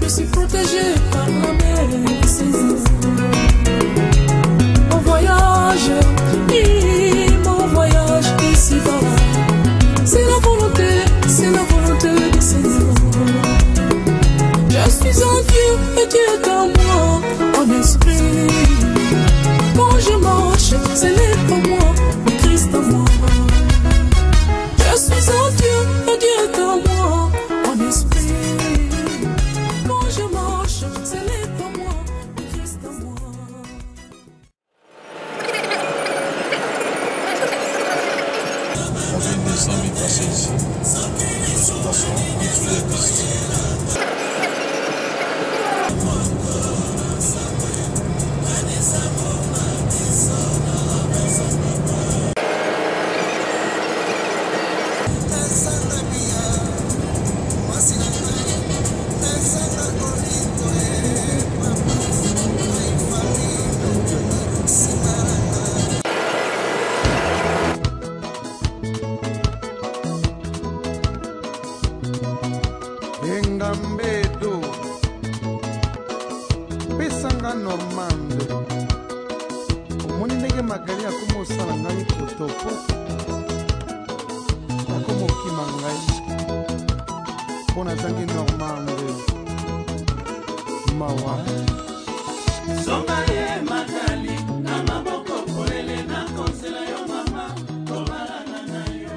Je suis protégé par la mer et ses eaux. Mon voyage ici-bas, c'est la volonté du Seigneur. Je suis en Dieu et Dieu est en moi, en esprit. Quand je marche, ce n'est pas moi, mais Christ en moi. Je suis en Dieu et Dieu est en moi, en esprit. Quand je marche, ce n'est pas moi, mais Christ en moi. On vient de 100 000 passer ici. Attention, on est sur les pistes. Engambedo pesanga normande omoni ndenge magali akomosala ngai potopo akomokima ngai mpo nazangi normande mawa Songa ye magali na maboko polele na konsela yo mama tobalana na yo.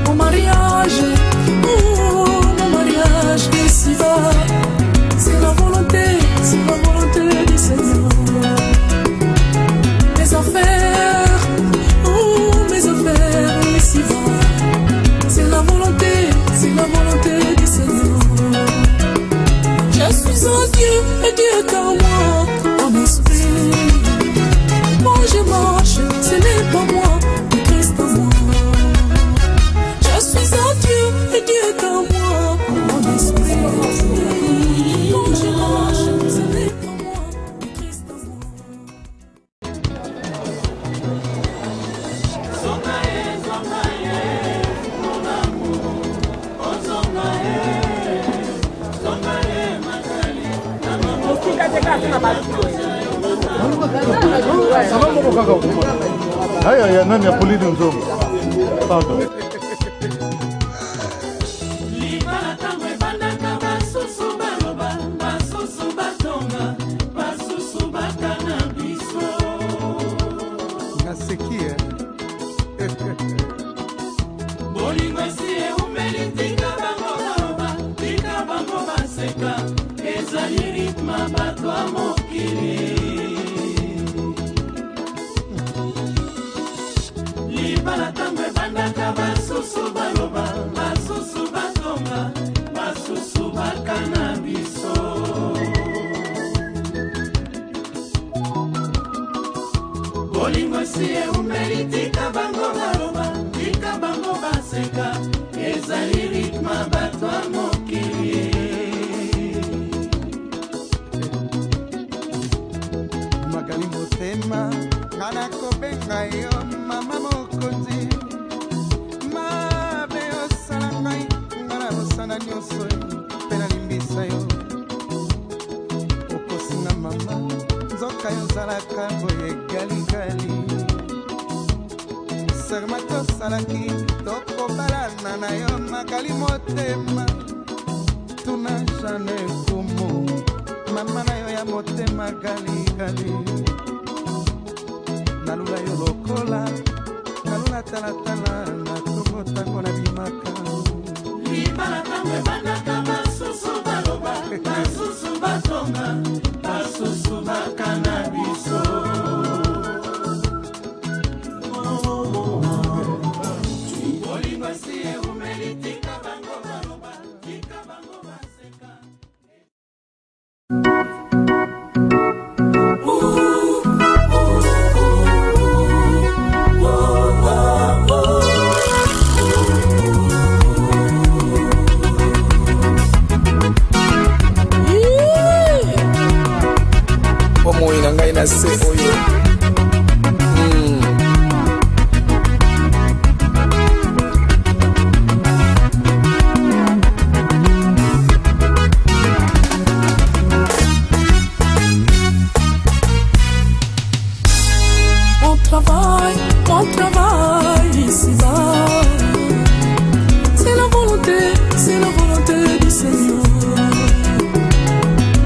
Mon mariage ici-bas, c'est la volonté du Seigneur. Mes affaires ici-bas, c'est la volonté du Seigneur. Je suis en Dieu et Dieu est en moi, en esprit. Quand je marche, ce n'est pas moi, mais Christ en moi. Je suis en Dieu et Dieu est en moi, en esprit. Quand je marche, ce n'est pas moi, mais Christ en moi. Songa ye, mon amour. Oh songa ye magali na maboko aya nani ya polini nzongo pardon libala tango ebandaka basusu baloba basusu batonga basusu bakana biso naseki bolingo esi eumeli tika bango baloba tika bango baseka ezali ritma bato ya mokili libala tango ebandaka basusu baloba basusu batonga basusu bakana biso bolingo esi eumeli tika bango baloba tika bango baseka ezali ritma bato ya mokili magali motema nga nakobenga yo mama mokonzi mabe osala ngai nga na mosala nyonso mpe nalimbisa yo okosinga mama nzoka yo ozalaka boye galigali serma tosalaki tokobalana na yo magali motema tuna jane komo mama na yo ya motema galigali nalula yo lokola nalula talatala na tongo tango na bimaka libala tango ebandaka basusu baloba basusu batonga basusu bakana biso bolingo esi eumeli tika bango baloba tika bango baseka Oh, oh, oh, oh, oh, oh. mon travail ici-bas. C'est la volonté du Seigneur.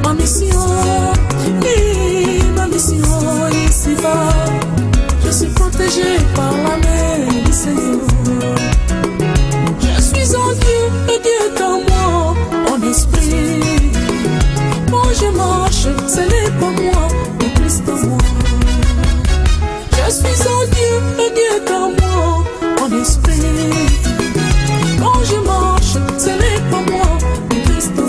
Ma mission ici-bas. Je suis protégé par la main du Seigneur. Je suis en Dieu et Dieu est en moi, en esprit. Quand je marche, ce n'est pas moi, mais Christ en moi. Je suis en Dieu et Dieu est en moi, en esprit. Quand je marche, ce n'est pas moi, mais Christ en moi.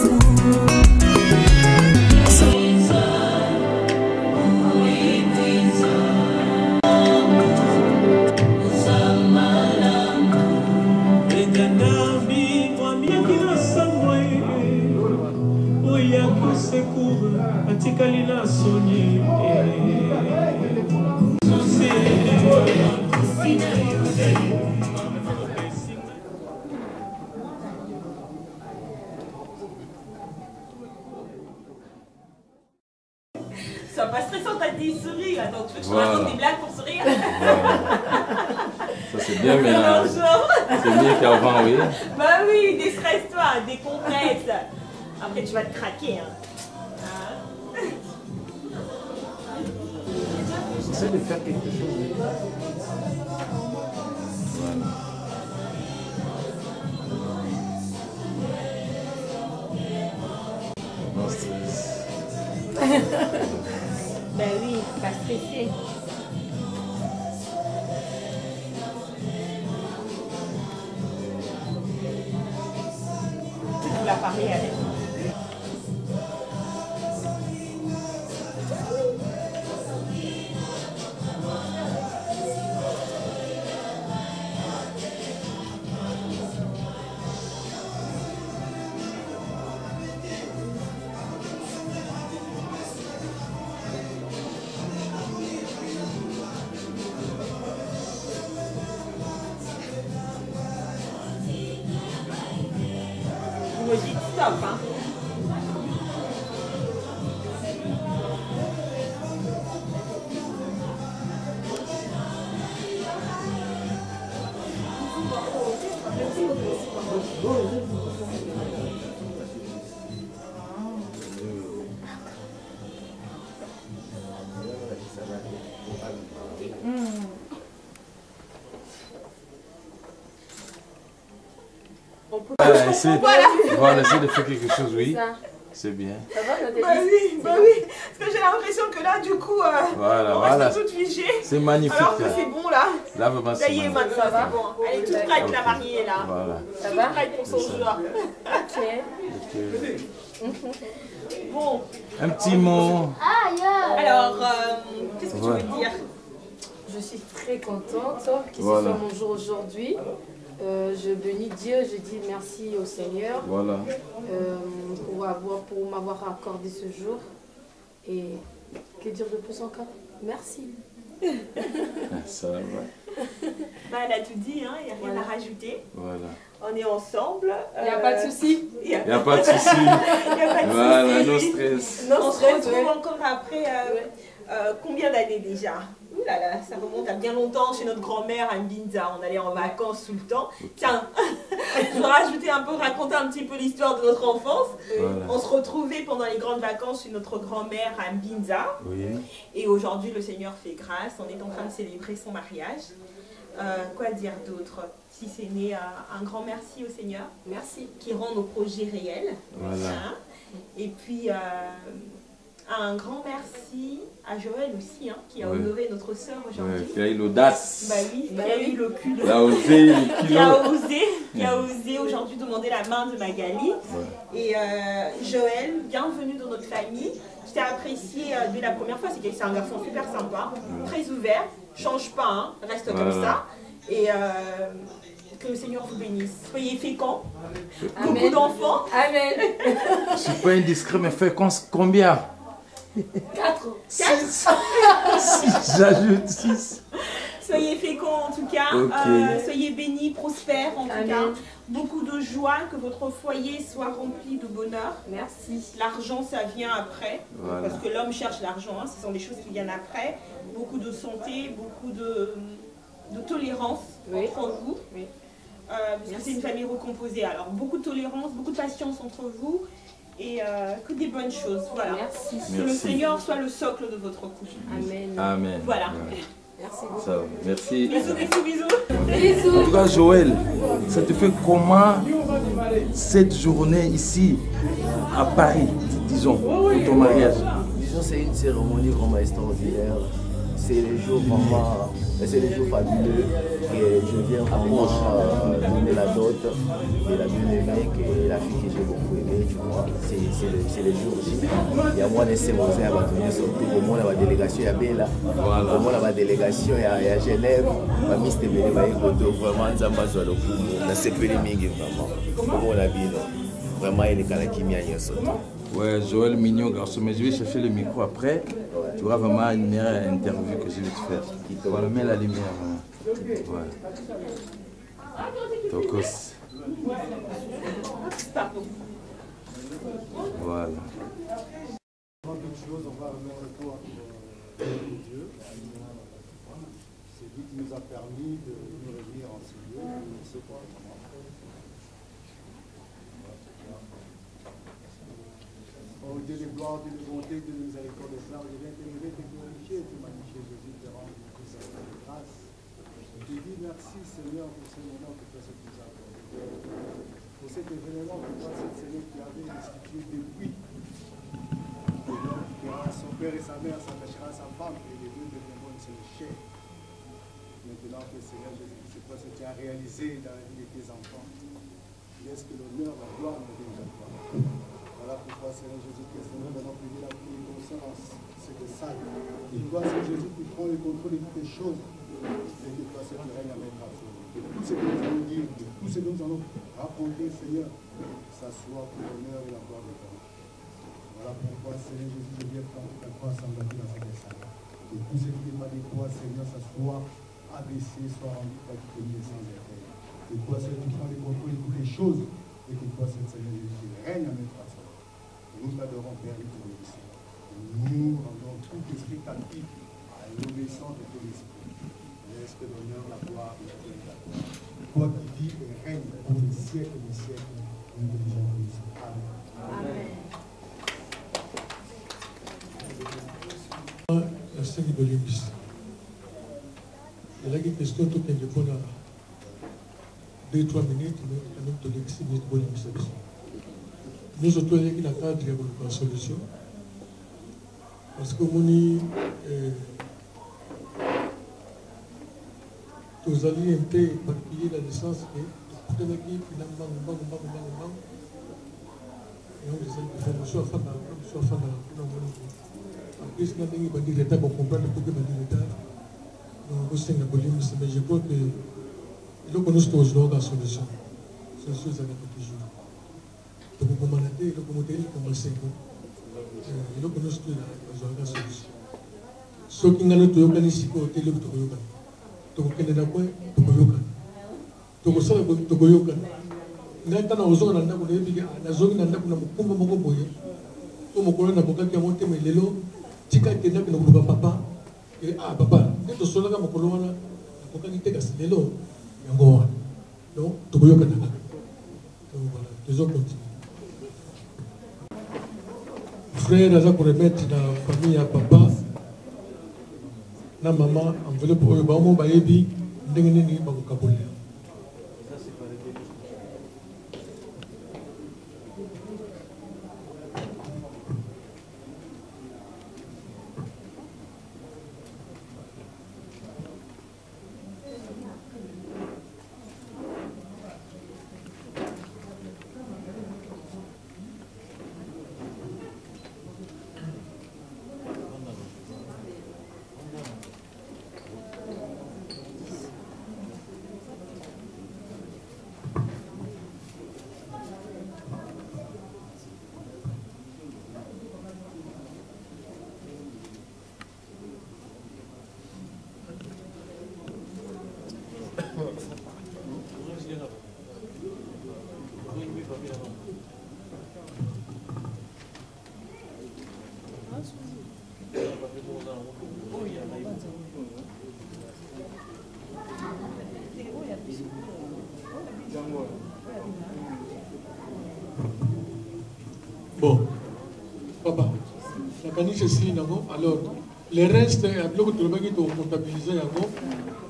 Sois pas stressant, t'as dit souris. Attends, tu veux que je te raconte des blagues pour sourire? Ça c'est bien, mais là, c'est mieux qu'avant, oui. Bah oui, déstresse-toi, décompresse. Après tu vas te craquer. Hein. J'essaie de faire quelque chose. Voilà. Non stress. Ben oui, pas stressé. Tu vas parler avec moi. Vous me dites stop, hein. Voilà, essayer de faire quelque chose, oui. C'est bien. Ça va, bah oui. Parce que j'ai l'impression que là, du coup, voilà, on reste toute figée. C'est magnifique. Alors que c'est bon là. Là, vraiment, ça y est, maintenant, c'est bon. Elle est toute prête, la mariée, là. Voilà. Ça va? Toute prête pour son jour. Ok. Bon. Un petit mot. Alors, qu'est-ce que tu veux dire? Je suis très contente que ce soit mon jour aujourd'hui. Je bénis Dieu, je dis merci au Seigneur pour m'avoir accordé ce jour. Et que dire de plus encore? Merci. Ça va. Bah, elle a tout dit, hein, il n'y a rien à rajouter. Voilà. On est ensemble. Il n'y a pas de souci. Il n'y a pas de souci. Voilà, no stress. On se retrouve encore après combien d'années déjà? Ouh là là, ça remonte à bien longtemps chez notre grand-mère à Mbinza. On allait en vacances tout le temps. Tiens, je vais rajouter un peu, raconter un petit peu l'histoire de notre enfance. Voilà. On se retrouvait pendant les grandes vacances chez notre grand-mère à Mbinza. Oui. Et aujourd'hui, le Seigneur fait grâce. On est en train de célébrer son mariage. Quoi dire d'autre? Si c'est né, un grand merci au Seigneur. Merci. Qui rend nos projets réels. Voilà. Hein? Et puis... un grand merci à Joël aussi, hein, qui a honoré notre sœur aujourd'hui. Qui a eu l'audace. Bah oui, qui a eu le cul de... Qui a osé aujourd'hui demander la main de Magali. Et Joël, bienvenue dans notre famille. Je t'ai apprécié dès la première fois, c'est un garçon super sympa, très ouvert, change pas, hein, reste comme ça. Et que le Seigneur vous bénisse. Soyez féconds, beaucoup d'enfants. Amen. Je ne suis pas indiscret, mais fais combien? 4. 6. J'ajoute 6. Soyez féconds en tout cas, soyez bénis, prospères en tout cas. beaucoup de joie, que votre foyer soit rempli de bonheur. Merci. L'argent, ça vient après, Voilà. parce que l'homme cherche l'argent, hein, ce sont des choses qui viennent après. Beaucoup de santé, beaucoup de tolérance entre vous. Oui. Parce que c'est une famille recomposée. Alors, beaucoup de tolérance, beaucoup de patience entre vous et que des bonnes choses. Voilà. Merci. Que le Seigneur soit le socle de votre couple. Amen. Amen. Voilà. Ouais. Merci beaucoup. Ça va. Merci. Bisous, bisous, bisous. En tout cas, Joël, ça te fait comment cette journée ici à Paris, disons, pour ton mariage? Disons, c'est une cérémonie vraiment extraordinaire. C'est les jours vraiment, c'est les jours fabuleux. Et je viens vraiment donner la dot et la bien-aimée, et la fille que j'ai beaucoup aimée, tu vois. C'est les jours J. Il y a moi des Sémosins à Batounier, surtout au moins la délégation à Bella, au moins la délégation à Genève, ma mise de Bélé, vraiment, Nzamba Zoualoku, na sepeli mingi vraiment. Comment la vie, vraiment, il est Kalakimi à Nyosot. Ouais, Joël, mignon garçon, mais je vais chercher le micro après. Tu vois vraiment une meilleure interview que je vais te faire. Voilà, mets la lumière. Voilà. Tokos. Voilà. Avant toute chose, on va remettre le corps de Dieu. C'est lui qui nous a permis de nous réunir en ce lieu. Je ne sais pas comment. Oh Dieu de gloire, Dieu de bonté, Dieu de miséricorde, de frères, je viens t'élever, te glorifier, te magnifier, Jésus, te rendre tout ça de grâce. Je te dis merci, Seigneur, pour ce moment que toi, c'est nous as accordé. Pour cet événement que toi, c'est Seigneur, qui avait institué depuis. Et l'homme qui verra son père et sa mère, s'attachera à sa femme, et les deux deviendront une seule chair. Maintenant que Seigneur Jésus, c'est toi ce que tu as réalisé dans la vie de tes enfants. Laisse que l'honneur, la gloire nous vienne à toi. Voilà pourquoi, Seigneur Jésus-Christ, nous allons prier la prière conscience, c'est de ça. Et toi, Seigneur Jésus, qui prends le contrôle de toutes les choses, et que toi, c'est tu règnes à mettre à fond. De tout ce que nous allons dire, de tout ce que nous allons raconter, Seigneur, que ça soit pour l'honneur et la gloire de toi. Voilà pourquoi, Seigneur Jésus, je viens prendre ta croix sans la vie dans cette salle. Et tout ce qui n'est pas de toi, Seigneur, ça soit abaissé, soit rendu particulier sans effet. Et toi, Seigneur, tu prends le contrôle de toutes les choses, et que toi, Seigneur Jésus, tu règnes à mettre à fond. Nous t'adorons, Père, et pour l'obéissance. Nous rendons tout esprit captif à l'obéissance de ton esprit. Laisse que l'honneur, la gloire et la gloire. Toi qui vis et règnes pour les siècles et les siècles, nous te disons tous. Amen. La scène de l'Église. Il y a une question tout le monde a 2-3 minutes, mais quand même, tu as 6 minutes pour l'Église. Nous autres, il y a un cadre de solution. Parce que nous tous alliés un peu éparpillés dans le sens que tout le monde finalement, et on disait que nous sommes en train de en plus, nous avons dit l'État pour comprendre pourquoi l'État nous sommes en volume, mais je crois que nous connaissons toujours la solution. Solution, ça va être toujours. Donc, pour manager, le comité, il commence à nous connaissons la solution. Ce qui nous a dit, c'est que nous avons dit, donc, nous avons dit, donc, ça, nous nata na ozonga na ndako nayebi nazongi na ndako na mokumba moko boye o mokolo na bokaki yango te lelo tika ete ndako na koluka papa papa nde tosolaka mokolo wana nakokaki te kasi lelo yango wana donc tokoyokana kaka donc voilà tozocontinue. Frère aza koremettre na famille ya papa na mama enveloppe oyo bango bayebi ndenge nini bakokabolela. Bon, papa, la caniche ici, alors, les restes, il y a beaucoup de gens qui ont comptabilisé,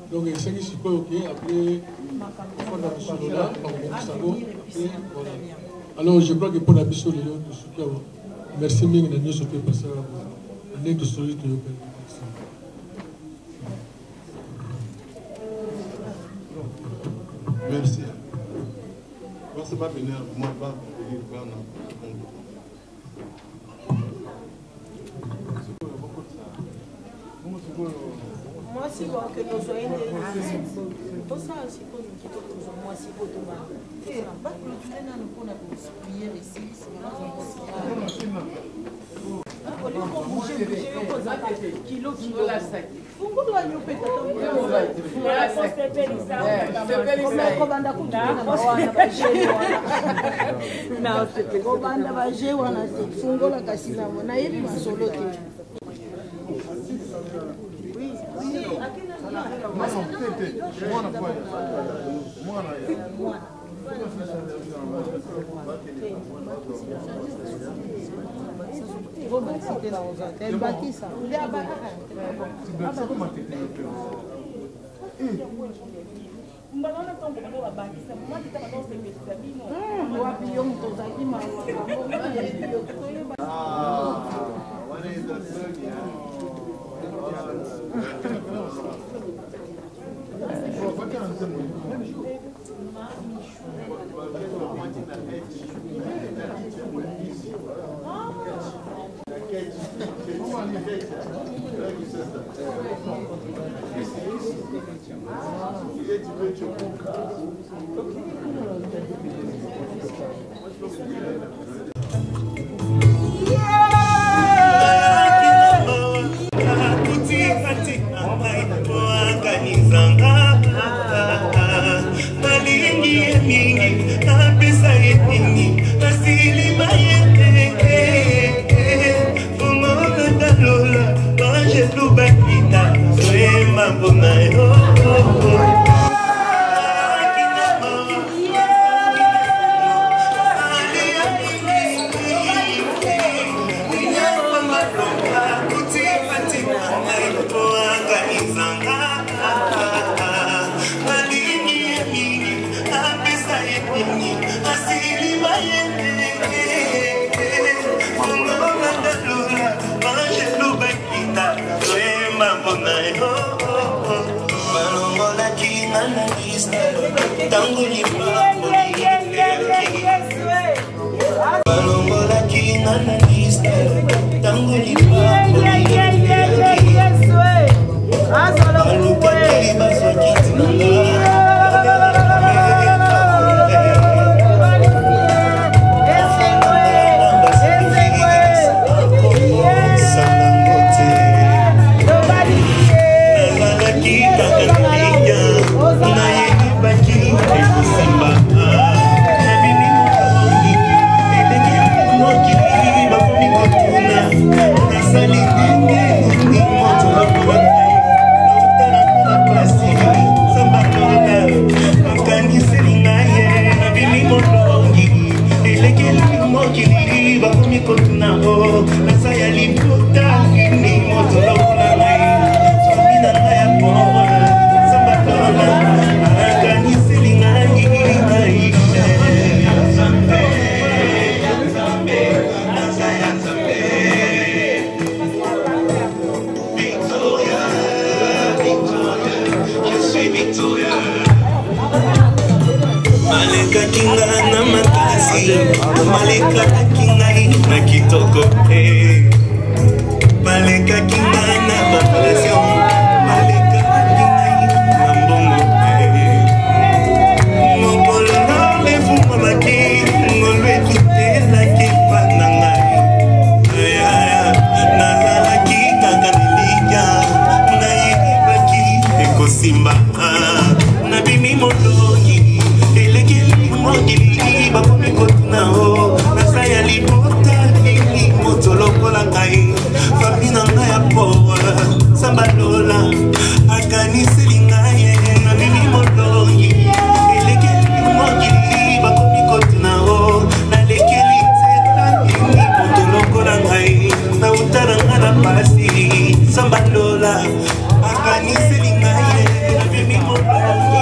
donc c'est qui suppose ok, après, on a besoin de là, voilà. Alors, je crois que pour la mission, merci bien, on a mieux sauté parce que on est de solide de l'Open. Merci. Moi, c'est pas venir, moi, pas venir. Moi, si vous avez que nous soyons tout ça, c'est pour nous qui sommes moi, si vous avez pas clôturer dans le coin de prière ici, Elle bâtit ça. Simba, na bimi moto, elekeli mo gili, ba ko nao nasa ya libota nini moto lokola ngai fami na ngai ya poa sambalola akaniseli ngai na mimi molongi elekeli mokili bakomi kote nao nalekeli nzeta nini moto lokola ngai na utana nga na pasi sambalola akaniseli ngai na mimi molongi.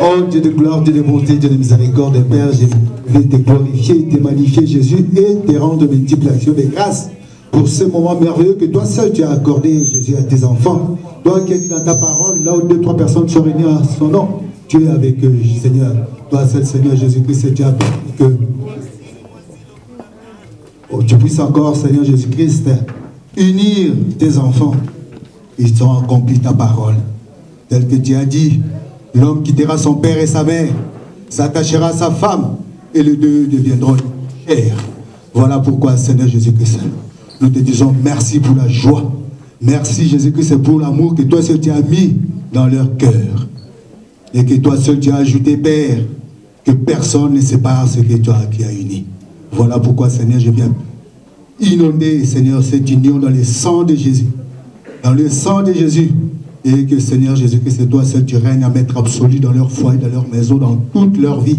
Oh Dieu de gloire, Dieu de bonté, Dieu de miséricorde, Père, je vais te glorifier, te magnifier Jésus et te rendre multiples actions de grâce pour ce moment merveilleux que toi seul tu as accordé, Jésus, à tes enfants. Toi qui es dit dans ta parole, là où 2 ou 3 personnes sont réunies en son nom, tu es avec eux, Seigneur. Toi seul, Seigneur Jésus-Christ, tu as permis que tu puisses encore, Seigneur Jésus-Christ, unir tes enfants. Ils ont accompli ta parole, tel que tu as dit. L'homme quittera son père et sa mère, s'attachera à sa femme, et les deux deviendront chers. Voilà pourquoi, Seigneur Jésus-Christ, nous te disons merci pour la joie. Merci, Jésus-Christ, pour l'amour que toi seul tu as mis dans leur cœur. Et que toi seul tu as ajouté, Père, que personne ne sépare ce que toi qui as uni. Voilà pourquoi, Seigneur, je viens inonder, Seigneur, cette union dans le sang de Jésus. Dans le sang de Jésus. Et que Seigneur Jésus-Christ, toi seul tu règnes à maître absolu dans leur foyer, dans leur maison, dans toute leur vie.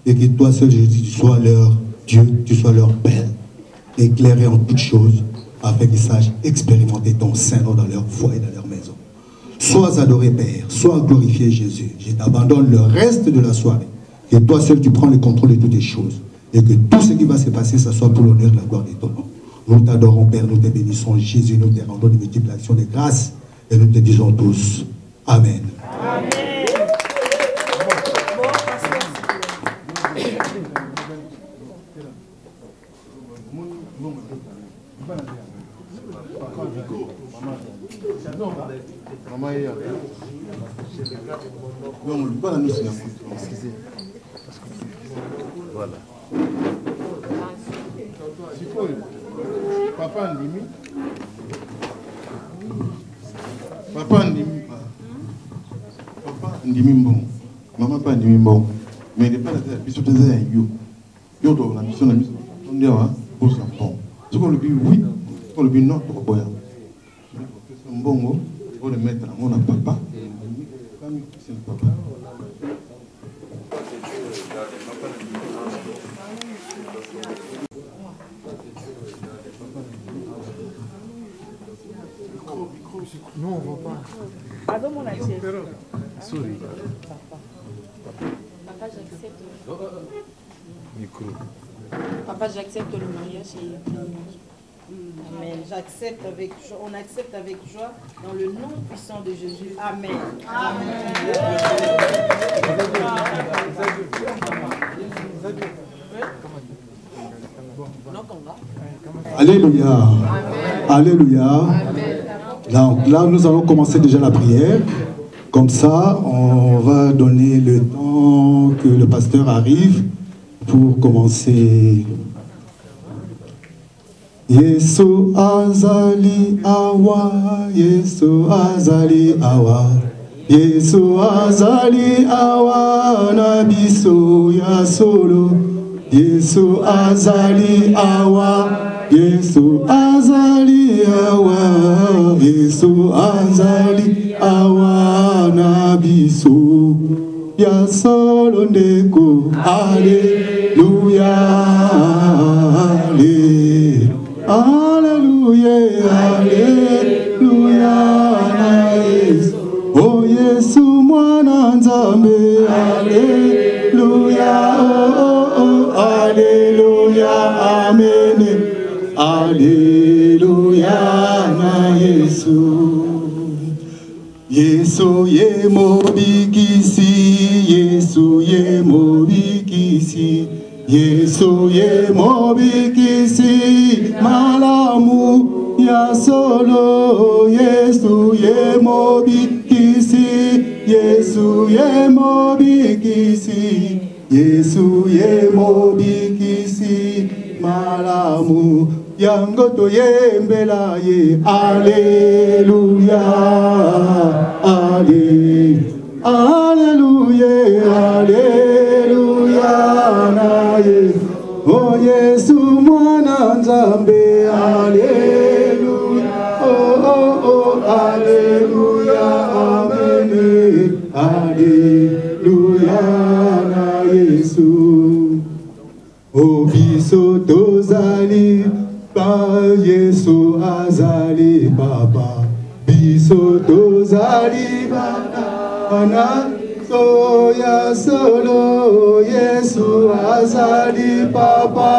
Et que toi seul Jésus, tu sois leur Dieu, tu sois leur Père, éclairé en toutes choses, afin qu'ils sachent expérimenter ton Saint-Nom dans leur foyer, dans leur maison. Sois adoré Père, sois glorifié Jésus. Je t'abandonne le reste de la soirée. Que toi seul tu prends le contrôle de toutes les choses. Et que tout ce qui va se passer, ça soit pour l'honneur et la gloire de ton nom. Nous t'adorons Père, nous te bénissons Jésus, nous te rendons de multiples actions de grâce. Et nous te disons tous, Amen. Amen. Voilà. Papa Ndimi. Papa Ndimi. Papa Ndimi bon. Maman pas Ndimi bon. Mais il n'est pas la mission de yo. Yo doit la mission de la mission. On dit pour ça bon. Ce qu'on le dit oui, ce qu'on le dit non, pour quoi. C'est un bon mot. Il faut le mettre en mon papa. C'est le papa. Non, on ne voit pas. Pardon, mon accès. Sorry. Papa, j'accepte. Micro. Papa, j'accepte le mariage et Amen. J'accepte avec joie. On accepte avec joie dans le nom puissant de Jésus. Amen. Amen. Alléluia. Alléluia. Donc là, nous allons commencer déjà la prière. Comme ça, on va donner le temps que le pasteur arrive pour commencer. Yesu azali awa, Yesu azali awa, Yesu azali awa na biso ya solo. Yesu azali awa, Yesu azali awa, Yesu azali awa na biso ya solo ndeko. Alléluia, Alléluia, Alléluia na Yesu. Oh Yesu mwana nzambe. Alléluia, oh oh oh, Alléluia, amen. Alléluia na Yesu. Yesu ye mobikisi, Yesu ye mobikisi, Yesu ye mobikisi, malamu ya solo. Yesu ye mobikisi, Yesu ye mobikisi, Yesu ye mobikisi, malamu yango toyembela ye. Alléluia, Alléluia, Alléluia na Yesu. Yesu mwana nzambe, Alléluia. Oh, oh, oh, Alléluia, Amen. Alléluia na Yesu. Oh, biso tozali, pa Yesu azali papa. Biso tozali bana. Soya solo Yesu azali papa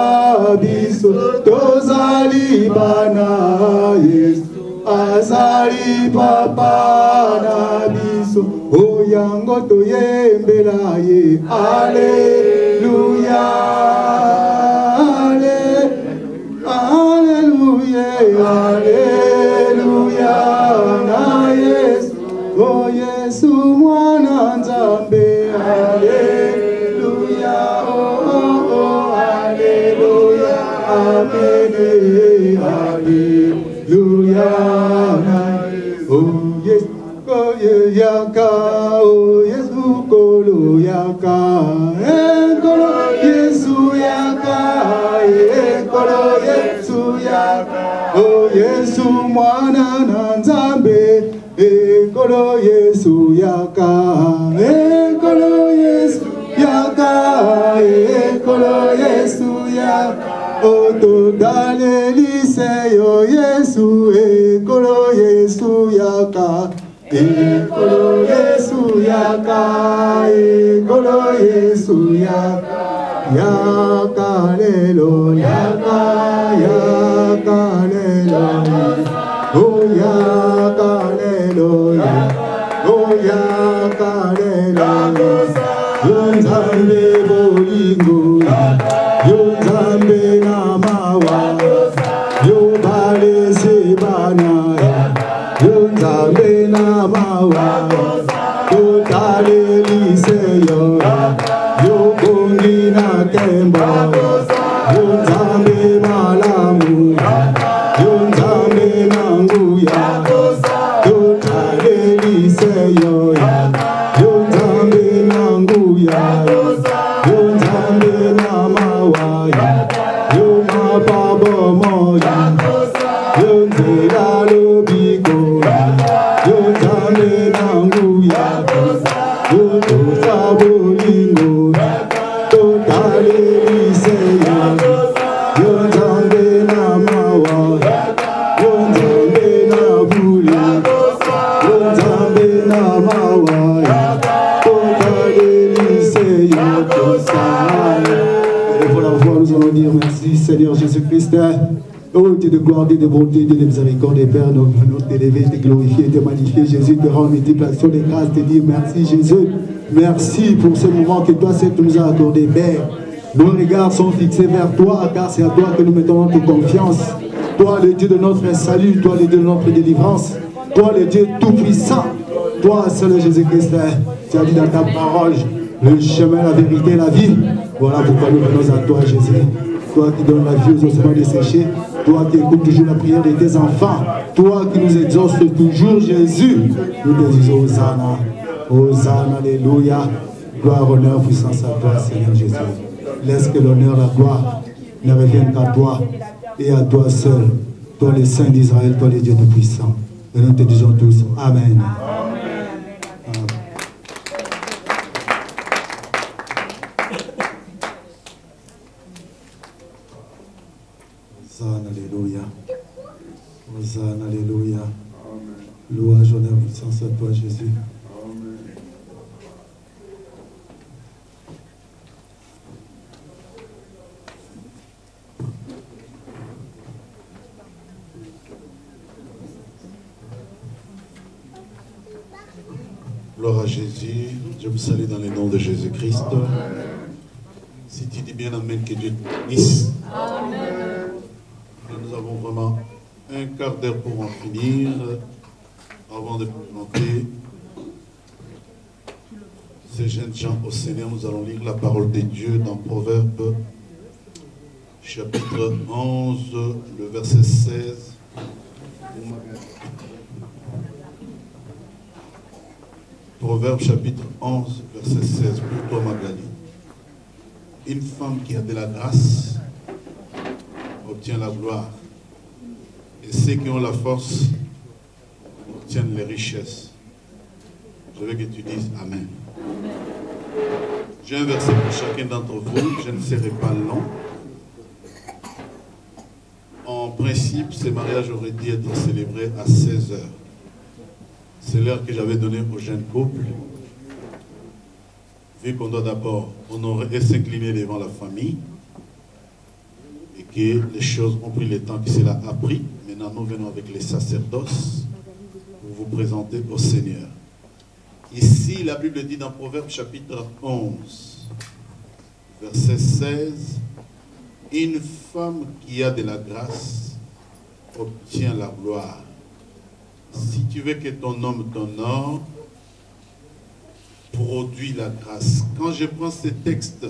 biso tozali bana Yesu azali papa na biso oyango toyembela ye Alleluia Alleluia Alleluia na Yesu oh Yesu mwana nzambe Alleluia oh oh oh Alleluia Amen Alleluia oh Yesu yaka oh Yesu kolo yaka kolo Yesu yaka kolo Yesu yaka oh Yesu mwana nzambe Ekolo Yesu yaka, ekolo Yesu yaka, ekolo Yesu yaka. Oto dalelise yo Yesu, ekolo Yesu yaka, ekolo Yesu yaka, ekolo Yesu yaka. Yaka lelo, yaka, yaka lelo, oh yaka lelo, oh yaka lelo, yonzambe bolingo, yonzambe namawa, yobale sebana, yonzambe namawa, totale liseyo, yokongi na temba, yonzambe malamu, yonzambe nanguya, totale liseyo, yonzambe nanguya, yonzambe namawaya, yomapabo moya, yonzela lobiko, yonzambe nanguya, yotosa bolingo, totale liseyo, yonzambe namawaya, yonzambe nabuli, yonzambe namawaya, totale liseyo, tosale. Et pour la voix, nous allons dire merci Seigneur Jésus-Christ. Oh Dieu de gloire, Dieu de bonté, Dieu de miséricorde, Père, nous venons t'élever, te glorifier, te magnifier, Jésus, te rendre multiplication des grâces, te dire merci Jésus. Merci pour ce moment que toi seul tu nous as accordé, Père. Nos regards sont fixés vers toi, car c'est à toi que nous mettons notre confiance. Toi, le Dieu de notre salut, toi, le Dieu de notre délivrance, toi, le Dieu tout-puissant, toi, seul Jésus-Christ, tu as dit dans ta parole, le chemin, la vérité, la vie. Voilà pourquoi nous venons à toi, Jésus. Toi qui donnes la vie aux ossements desséchés, toi qui écoutes toujours la prière de tes enfants, toi qui nous exauces toujours, Jésus. Nous te disons Hosanna, Hosanna, Alléluia. Gloire, honneur, puissance à toi, Seigneur Jésus. Laisse que l'honneur, la gloire ne revienne qu'à toi et à toi seul, toi le Saint d'Israël, toi le Dieu tout-puissant. Et nous te disons tous Amen. Hosanna, Alléluia. Hosanna, Alléluia. Louange, honneur, puissance à toi, Jésus. Gloire à Jésus. Je vous salue dans le nom de Jésus-Christ. Si tu dis bien Amen, que Dieu te bénisse. Nous avons vraiment un quart d'heure pour en finir. Avant de présenter ces jeunes gens au Seigneur, nous allons lire la parole de Dieu dans Proverbes, chapitre 11, le verset 16. Proverbes chapitre 11, verset 16, pour toi Magali. Une femme qui a de la grâce obtient la gloire. Et ceux qui ont la force obtiennent les richesses. Je veux que tu dises Amen. J'ai un verset pour chacun d'entre vous, je ne serai pas long. En principe, ce mariage aurait dû être célébré à 16 h. C'est l'heure que j'avais donnée aux jeunes couples. Vu qu'on doit d'abord honorer et s'incliner devant la famille, et que les choses ont pris le temps que cela a pris, maintenant nous venons avec les sacerdoces pour vous présenter au Seigneur. Ici, la Bible dit dans Proverbes chapitre 11, verset 16, « Une femme qui a de la grâce obtient la gloire. Si tu veux que ton homme t'honore, produit la grâce. » Quand je prends ces textes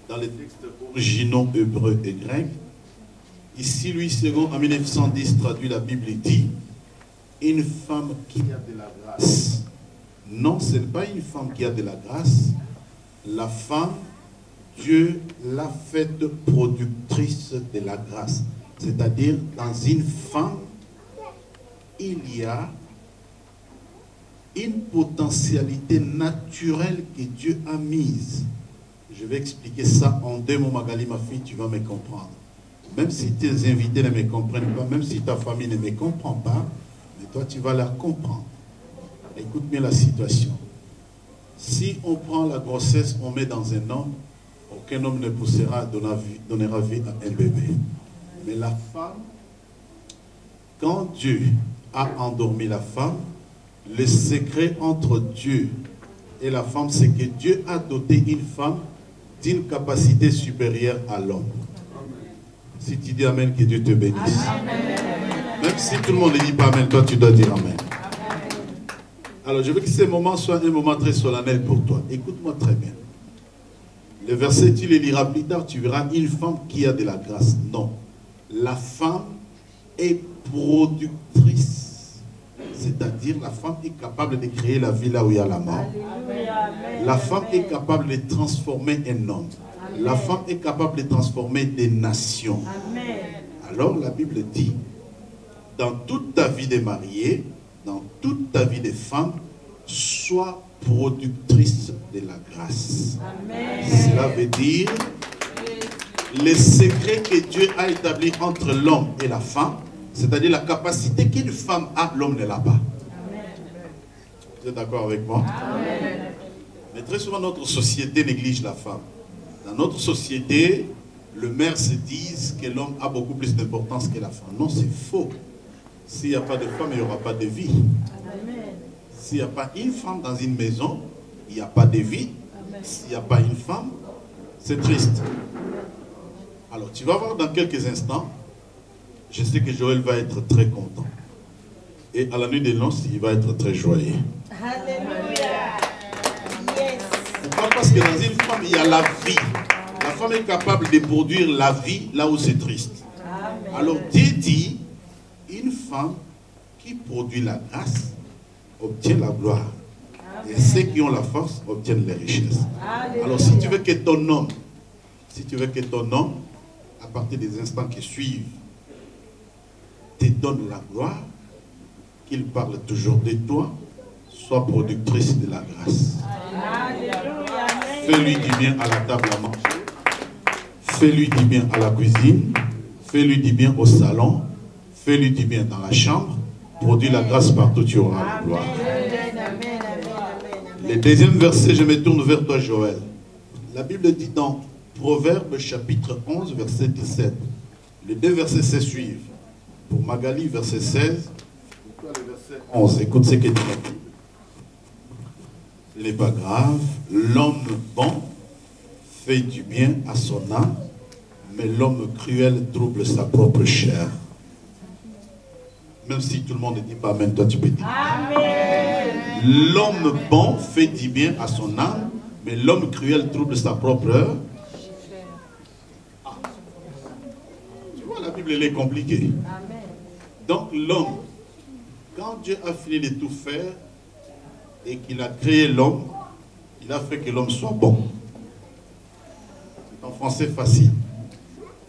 dans les textes originaux hébreux et grecs, ici, Louis II, en 1910, traduit la Bible et dit « Une femme qui a de la grâce. » Non, ce n'est pas une femme qui a de la grâce. La femme, Dieu l'a faite productrice de la grâce. C'est-à-dire, dans une femme, il y a une potentialité naturelle que Dieu a mise. Je vais expliquer ça en 2 mots, Magali, ma fille, tu vas me comprendre. Même si tes invités ne me comprennent pas, même si ta famille ne me comprend pas, mais toi, tu vas la comprendre. Écoute bien la situation. Si on prend la grossesse, on met dans un homme, aucun homme ne poussera, donnera vie à un bébé. Mais la femme, quand Dieu a endormi la femme, le secret entre Dieu et la femme, c'est que Dieu a doté une femme d'une capacité supérieure à l'homme. Si tu dis Amen, que Dieu te bénisse. Amen. Même si tout le monde ne dit pas Amen, toi tu dois dire Amen. Alors je veux que ce moment soit un moment très solennel pour toi. Écoute-moi très bien. Le verset, tu le liras plus tard, tu verras une femme qui a de la grâce. Non. La femme est productrice. C'est-à-dire la femme est capable de créer la vie là où il y a la mort. La femme est capable de transformer un homme. La femme est capable de transformer des nations. Alors la Bible dit, dans toute ta vie de mariée, dans toute ta vie de femme, sois productrice de la grâce. Cela veut dire les secrets que Dieu a établis entre l'homme et la femme, c'est-à-dire la capacité qu'une femme a, l'homme ne l'a pas. Vous êtes d'accord avec moi? Mais très souvent notre société néglige la femme. Dans notre société, le maire se dit que l'homme a beaucoup plus d'importance que la femme. Non, c'est faux. S'il n'y a pas de femme, il n'y aura pas de vie. S'il n'y a pas une femme dans une maison, il n'y a pas de vie. S'il n'y a pas une femme, c'est triste. Alors, tu vas voir dans quelques instants, je sais que Joël va être très content. Et à la nuit des noces, il va être très joyeux. Alléluia. Yes. Pourquoi? Parce que dans une femme, il y a la vie. La femme est capable de produire la vie là où c'est triste. Amen. Alors, Dieu dit, une femme qui produit la grâce obtient la gloire. Amen. Et ceux qui ont la force obtiennent les richesses. Alléluia. Alors si tu veux que ton homme, à partir des instants qui suivent, te donne la gloire, qu'il parle toujours de toi, sois productrice de la grâce. Alléluia. Fais-lui du bien à la table à manger, fais-lui du bien à la cuisine, fais-lui du bien au salon, fais-lui du bien dans la chambre, produis la grâce partout, tu auras la gloire. Le deuxième verset, je me tourne vers toi, Joël. La Bible dit dans Proverbes chapitre 11, verset 17. Les deux versets se suivent. Pour Magali, verset 16. Pour toi, le verset 11. Écoute ce que dit la Bible. Ce n'est pas grave. L'homme bon fait du bien à son âme, mais l'homme cruel trouble sa propre chair. Même si tout le monde ne dit pas Amen, toi tu peux dire. Amen. L'homme bon fait du bien à son âme, mais l'homme cruel trouble sa propre. Ah. Tu vois, la Bible elle est compliquée. Amen. Donc l'homme, quand Dieu a fini de tout faire et qu'il a créé l'homme, il a fait que l'homme soit bon. C'est en français facile.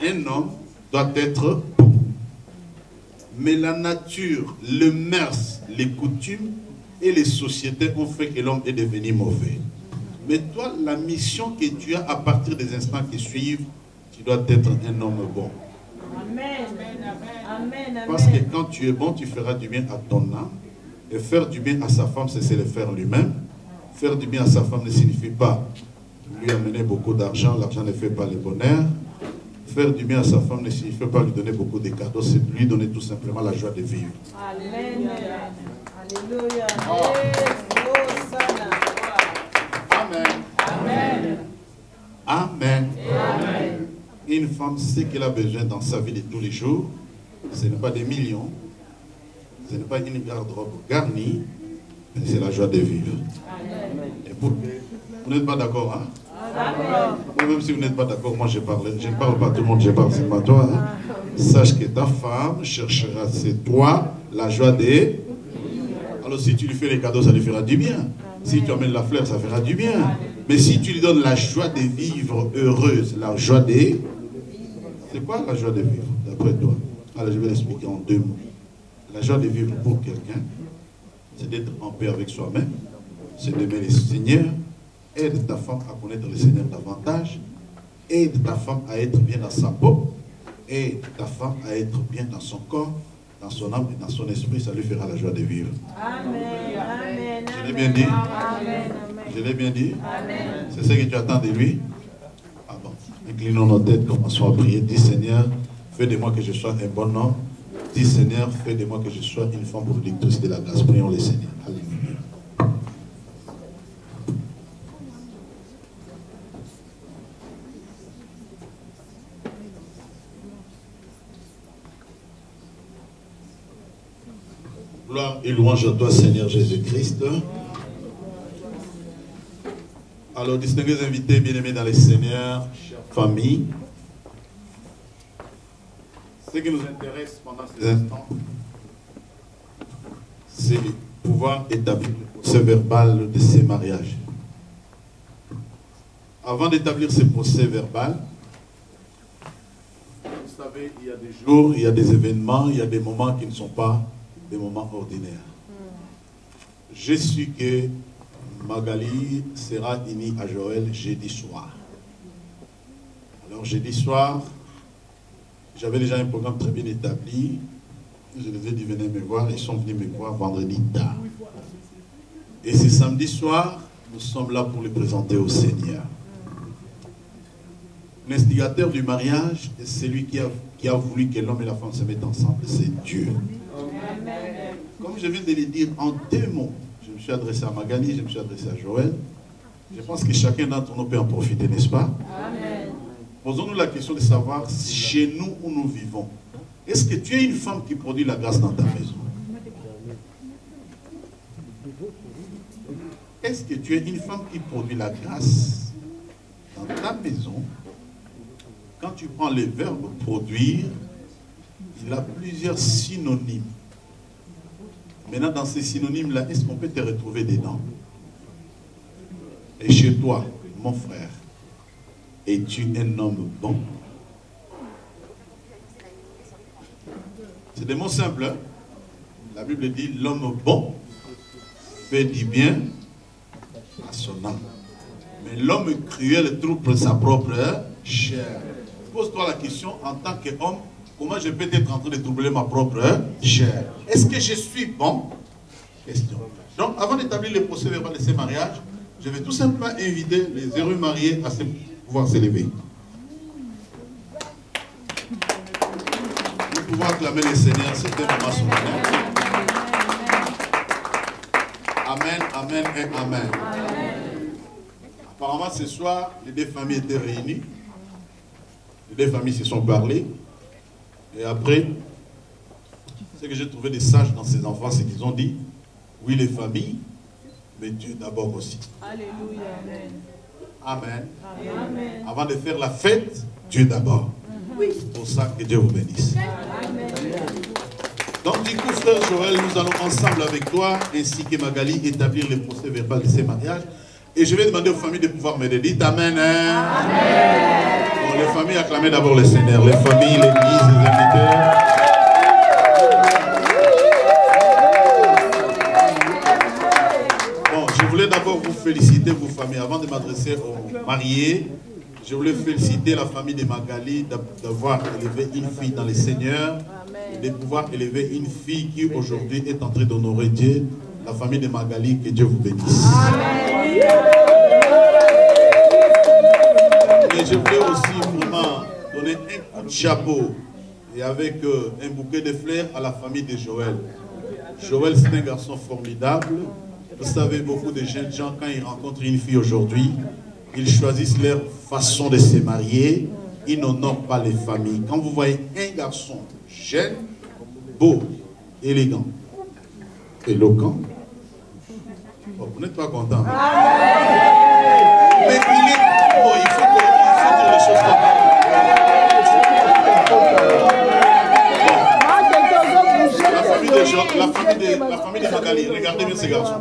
Un homme doit être bon. Mais la nature, le mœurs, les coutumes et les sociétés ont fait que l'homme est devenu mauvais. Mais toi, la mission que tu as à partir des instants qui suivent, tu dois être un homme bon. Amen. Amen. Parce que quand tu es bon, tu feras du bien à ton âme. Et faire du bien à sa femme, c'est le faire lui-même. Faire du bien à sa femme ne signifie pas lui amener beaucoup d'argent. L'argent ne fait pas le bonheur. Faire du bien à sa femme ne signifie pas lui donner beaucoup de cadeaux. C'est lui donner tout simplement la joie de vivre. Amen. Alléluia. Amen. Amen. Amen. Une femme sait qu'elle a besoin dans sa vie de tous les jours. Ce n'est pas des millions. Ce n'est pas une garde-robe garnie. Mais c'est la joie de vivre. Amen. Et pour que vous n'êtes pas d'accord, hein? Moi, même si vous n'êtes pas d'accord, moi je ne parle pas à tout le monde, je parle seulement à toi. Hein? Sache que ta femme cherchera, c'est toi, la joie de... Alors si tu lui fais les cadeaux, ça lui fera du bien. Si tu amènes la fleur, ça fera du bien. Mais si tu lui donnes la joie de vivre heureuse, la joie de... C'est quoi la joie de vivre, d'après toi? Alors je vais l'expliquer en 2 mots. La joie de vivre pour quelqu'un, c'est d'être en paix avec soi-même, c'est d'aimer le Seigneur. Aide ta femme à connaître le Seigneur davantage. Aide ta femme à être bien dans sa peau. Aide ta femme à être bien dans son corps, dans son âme et dans son esprit. Ça lui fera la joie de vivre. Amen. Amen. Je l'ai bien dit? Amen. Je l'ai bien dit? Amen. C'est ce que tu attends de lui? Ah bon. Inclinons nos têtes, commençons à prier. Dis Seigneur, fais de moi que je sois un bon homme. Dis Seigneur, fais de moi que je sois une femme productrice de la grâce. Prions le Seigneur. Alléluia. Gloire et louange à toi, Seigneur Jésus-Christ. Alors, distingués invités, bien-aimés dans les Seigneurs, chère famille, ce qui nous intéresse pendant ces instants, c'est de pouvoir établir le procès verbal de ces mariages. Avant d'établir ce procès verbal, vous savez, il y a des jours, il y a des événements, il y a des moments qui ne sont pas des moments ordinaires. Je suis que Magali sera unie à Joël jeudi soir. Alors jeudi soir, j'avais déjà un programme très bien établi. Je les ai dit venez me voir, ils sont venus me voir vendredi tard. Et ce samedi soir, nous sommes là pour les présenter au Seigneur. L'instigateur du mariage, c'est celui qui a voulu que l'homme et la femme se mettent ensemble, c'est Dieu. Comme je viens de le dire en 2 mots, je me suis adressé à Magali, je me suis adressé à Joël. Je pense que chacun d'entre nous peut en profiter, n'est-ce pas? Posons-nous la question de savoir, chez nous où nous vivons, est-ce que tu es une femme qui produit la grâce dans ta maison? Est-ce que tu es une femme qui produit la grâce dans ta maison? Quand tu prends le verbe produire, il a plusieurs synonymes. Maintenant, dans ces synonymes-là, est-ce qu'on peut te retrouver dedans? Et chez toi, mon frère, es-tu un homme bon? C'est des mots simples. Hein? La Bible dit, l'homme bon fait du bien à son âme. Mais l'homme cruel trouble sa propre chair. Pose-toi la question, en tant qu'homme, comment je peux être en train de troubler ma propre chair? Est-ce que je suis bon? Question. Donc, avant d'établir le procès verbal de ces mariages, je vais tout simplement inviter les heureux mariés à pouvoir s'élever. Nous pouvons acclamer le Seigneur, c'est un moment solennel. Amen, amen et amen. Apparemment, ce soir, les 2 familles étaient réunies. Les 2 familles se sont parlées. Et après, ce que j'ai trouvé de sage dans ces enfants, c'est qu'ils ont dit, oui, les familles, mais Dieu d'abord aussi. Alléluia. Amen. Amen. Avant de faire la fête, Dieu d'abord. Oui. C'est pour ça que Dieu vous bénisse. Amen. Donc du coup, frère Joël, nous allons ensemble avec toi, ainsi que Magali, établir le procès verbal de ces mariages. Et je vais demander aux familles de pouvoir m'aider. Dites Amen. Hein? Amen. Bon, Les familles, acclamez d'abord le Seigneur. Les familles, l'église, les invités. Bon, je voulais d'abord vous féliciter, vos familles. Avant de m'adresser aux mariés, je voulais féliciter la famille de Magali d'avoir élevé une fille dans le Seigneur et de pouvoir élever une fille qui aujourd'hui est en train d'honorer Dieu. La famille de Magali, que Dieu vous bénisse. Amen. Et je voulais aussi vraiment donner un coup de chapeau et avec un bouquet de fleurs à la famille de Joël. Joël, c'est un garçon formidable. Vous savez, beaucoup de jeunes gens, quand ils rencontrent une fille aujourd'hui, ils choisissent leur façon de se marier. Ils n'honorent pas les familles. Quand vous voyez un garçon jeune, beau, élégant, éloquent, oh, vous n'êtes pas content. Mais il est... Oh, il faut dire les choses comme ça. La famille de Magali, regardez bien ces garçons.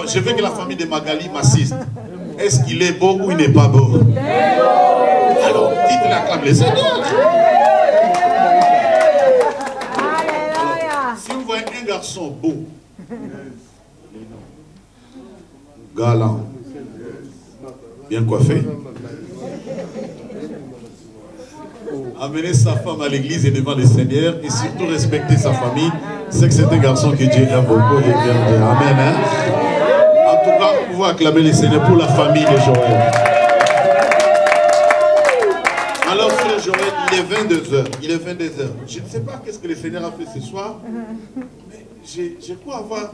Je veux que la famille de Magali m'assiste. Est-ce qu'il est beau ou il n'est pas beau? Alors, dites-le, acclame les Seigneurs. Si vous voyez un garçon beau, galant, bien coiffé, amener sa femme à l'église et devant le Seigneur et surtout respecter sa famille, c'est que c'est un garçon que Dieu aime beaucoup et bien Dieu. Amen. Hein? En tout cas, vous pouvez acclamer le Seigneur pour la famille de Joël. Alors, frère Joël, il est 22h. Il est 22h. Je ne sais pas qu'est-ce que le Seigneur a fait ce soir, mais je crois avoir...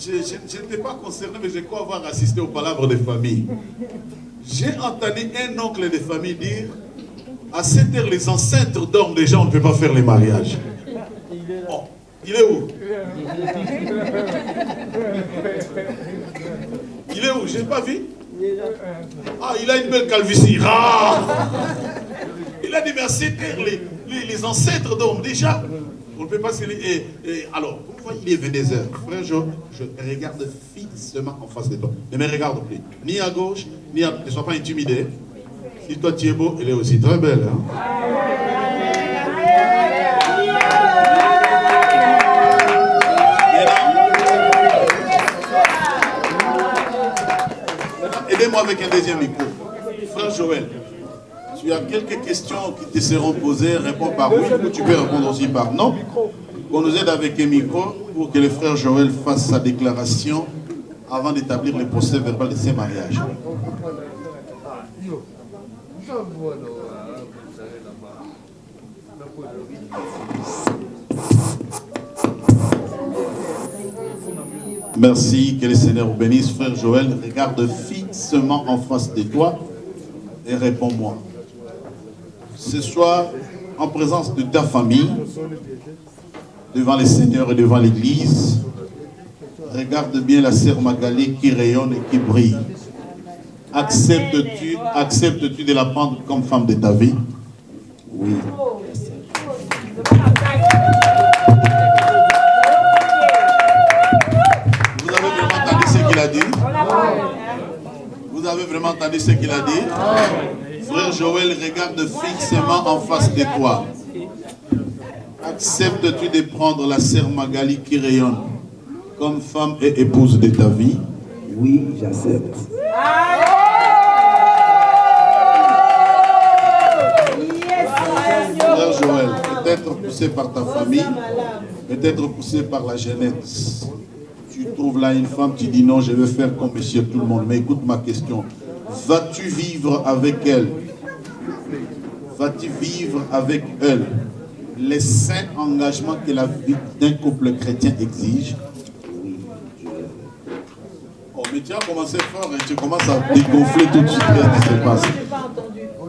Je n'étais pas concerné, mais je crois avoir assisté aux palabres des familles. J'ai entendu un oncle de famille dire à 7 heures, les ancêtres dorment déjà, on ne peut pas faire les mariages. Oh, il est où? Il est où? Je n'ai pas vu. Ah, il a une belle calvitie. Ah! Il a dit, mais à 7 heures, les ancêtres dorment déjà. On ne peut pas se... alors, pourquoi il est 22h? Frère, je regarde fixement en face de toi. Ne me regarde plus. Ni à gauche, ni à... Ne sois pas intimidé. Si toi tu es beau, elle est aussi très belle. Hein? Aidez-moi avec un deuxième micro. Frère Joël, tu as quelques questions qui te seront posées, réponds par oui, ou tu peux répondre aussi par non. On nous aide avec un micro pour que le frère Joël fasse sa déclaration avant d'établir le procès verbal de ses mariages. Merci, que le Seigneur vous bénisse. Frère Joël, regarde fixement en face de toi et réponds-moi. Ce soir, en présence de ta famille, devant le Seigneur et devant l'Église, regarde bien la sœur Magali qui rayonne et qui brille. Acceptes-tu de la prendre comme femme de ta vie? Oui. Vous avez vraiment entendu ce qu'il a dit? Vous avez vraiment entendu ce qu'il a dit? Frère Joël, regarde fixement en face de toi. Acceptes-tu de prendre la sœur Magali qui rayonne comme femme et épouse de ta vie? Oui, j'accepte. Frère Joël, peut-être poussé par ta famille, peut-être poussé par la jeunesse. Tu trouves là une femme, tu dis non, je vais faire comme monsieur tout le monde. Mais écoute ma question. Vas-tu vivre avec elle? Vas-tu vivre avec elle les saints engagements que la vie d'un couple chrétien exige? Oui, je vais. Oh, mais tu as commencé fort et tu commences à dégonfler tout de suite ce qui se passe.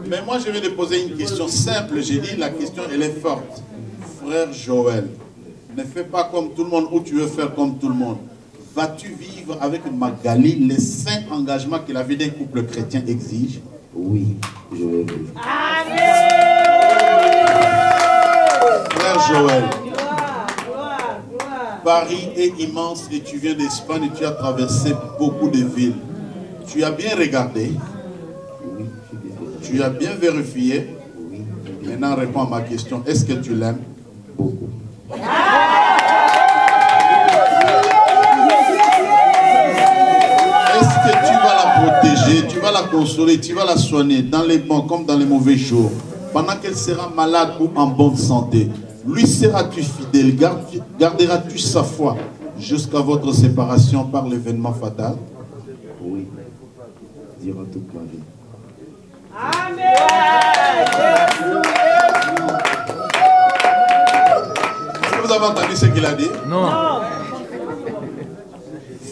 Mais moi, je vais te poser une question simple. J'ai dit, la question, elle est forte. Frère Joël, ne fais pas comme tout le monde ou tu veux faire comme tout le monde. Vas-tu vivre avec Magali les saints engagements que la vie d'un couple chrétien exige? Oui, je vais vivre. Amen. Frère Joël, Paris est immense et tu viens d'Espagne et tu as traversé beaucoup de villes. Tu as bien regardé. Tu as bien vérifié. Oui. Maintenant, réponds à ma question. Est-ce que tu l'aimes? Beaucoup. Est-ce que tu vas la protéger, tu vas la consoler, tu vas la soigner dans les bons comme dans les mauvais jours, pendant qu'elle sera malade ou en bonne santé? Lui seras-tu fidèle? Garderas-tu sa foi jusqu'à votre séparation par l'événement fatal? Oui. Durant toute ma vie. Amen. Est-ce que vous avez entendu ce qu'il a dit? Non.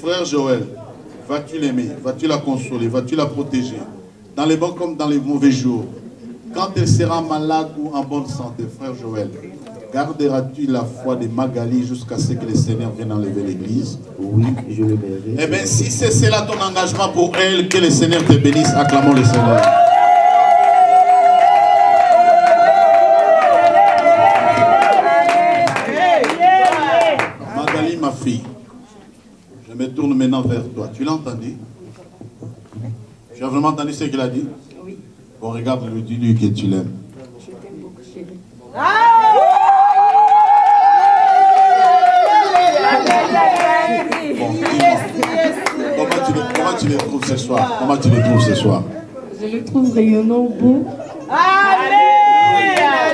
Frère Joël, vas-tu l'aimer? Vas-tu la consoler? Vas-tu la protéger? Dans les bons comme dans les mauvais jours. Quand elle sera malade ou en bonne santé, frère Joël, garderas-tu la foi de Magali jusqu'à ce que le Seigneur vienne enlever l'église? Oui, je le verrai. Eh bien, si c'est cela ton engagement pour elle, que le Seigneur te bénisse. Acclamons le Seigneur. Magali, ma fille, je me tourne maintenant vers toi. Tu l'as entendu? Tu as vraiment entendu ce qu'il a dit? Oui. Bon, regarde-le, dis-lui que tu l'aimes. Je t'aime beaucoup, chérie. Bon, comment tu les trouves ce soir? Comment tu les trouves ce soir? Je le trouve rayonnant, beau. Amen.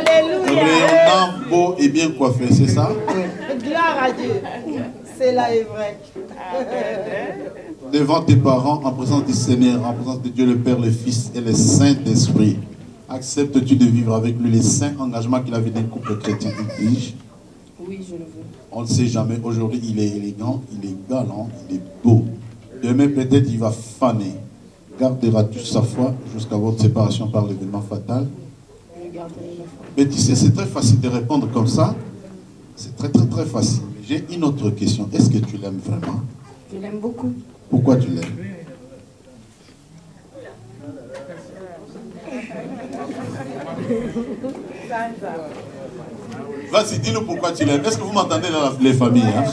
Alléluia. Rayonnant, beau et bien coiffé, c'est ça? Gloire à Dieu. Cela est vrai. Devant tes parents, en présence du Seigneur, en présence de Dieu le Père, le Fils et le Saint-Esprit, acceptes-tu de vivre avec lui les saints engagements qu'il avait d'un couple chrétien exige? Oui, je le veux. On ne sait jamais. Aujourd'hui, il est élégant, il est galant, il est beau. Demain, peut-être, il va faner. Garderas-tu sa foi jusqu'à votre séparation par l'événement fatal? Je garderai la foi. Mais tu sais, c'est très facile de répondre comme ça. C'est très, très, très facile. J'ai une autre question. Est-ce que tu l'aimes vraiment? Je l'aime beaucoup. Pourquoi tu l'aimes? Vas-y, dis-nous pourquoi tu l'aimes. Est-ce que vous m'entendez dans les familles, hein?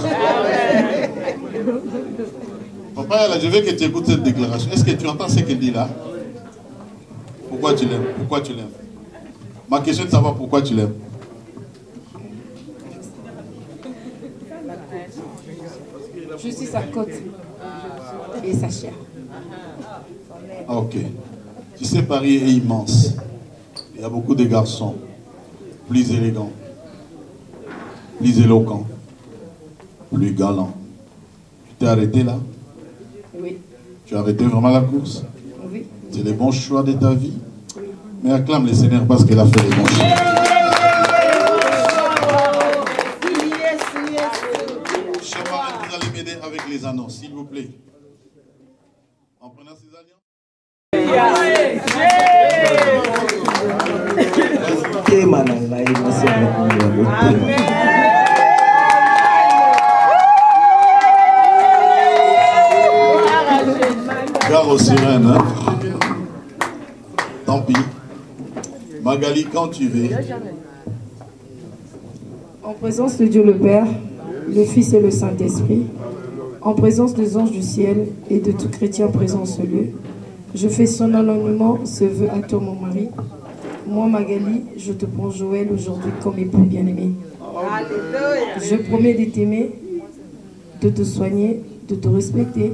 Papa, là, je veux que tu écoutes cette déclaration. Est-ce que tu entends ce qu'elle dit là? Pourquoi tu l'aimes? Pourquoi tu l'aimes? Ma question est de savoir pourquoi tu l'aimes. Je suis sa côte et sa chair. Ah, ok. Tu sais, Paris est immense. Il y a beaucoup de garçons plus élégants, plus éloquents, plus galants. Tu t'es arrêté là? Oui. Tu as arrêté vraiment la course? Oui. C'est le bon choix de ta vie? Oui. Mais acclame le Seigneur parce qu'il a fait les bons choix. Chers parents, vous allez m'aider avec les annonces, s'il vous plaît. En prenant ces alliances. Gare aux sirènes, hein? Tant pis. Magali, quand tu veux. En présence de Dieu le Père, le Fils et le Saint-Esprit, en présence des anges du ciel et de tout chrétien présent en ce lieu, je fais solennellement ce vœu à toi, mon mari. Moi, Magali, je te prends Joël aujourd'hui comme époux bien-aimé. Je promets de t'aimer, de te soigner, de te respecter,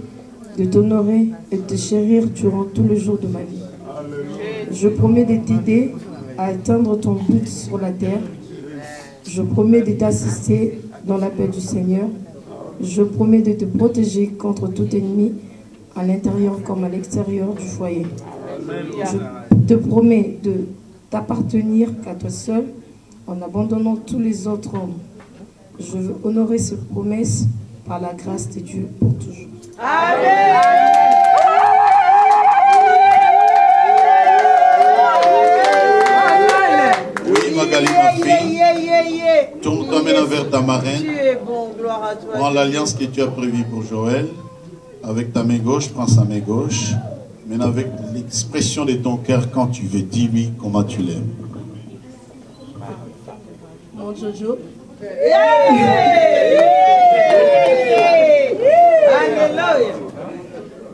de t'honorer et de te chérir durant tout le jour de ma vie. Je promets de t'aider à atteindre ton but sur la terre. Je promets de t'assister dans la paix du Seigneur. Je promets de te protéger contre tout ennemi, à l'intérieur comme à l'extérieur du foyer. Je te promets de t'appartenir qu'à toi seul, en abandonnant tous les autres hommes. Je veux honorer cette promesse par la grâce de Dieu pour toujours. Amen. Oui, Magali, ma fille. Tourne-toi maintenant vers ta marraine. Tu es bon, gloire à toi. Prends l'alliance que tu as prévue pour Joël. Avec ta main gauche, prends sa main gauche. Maintenant, avec l'expression de ton cœur, quand tu veux, dis-lui comment tu l'aimes. Mon Jojo.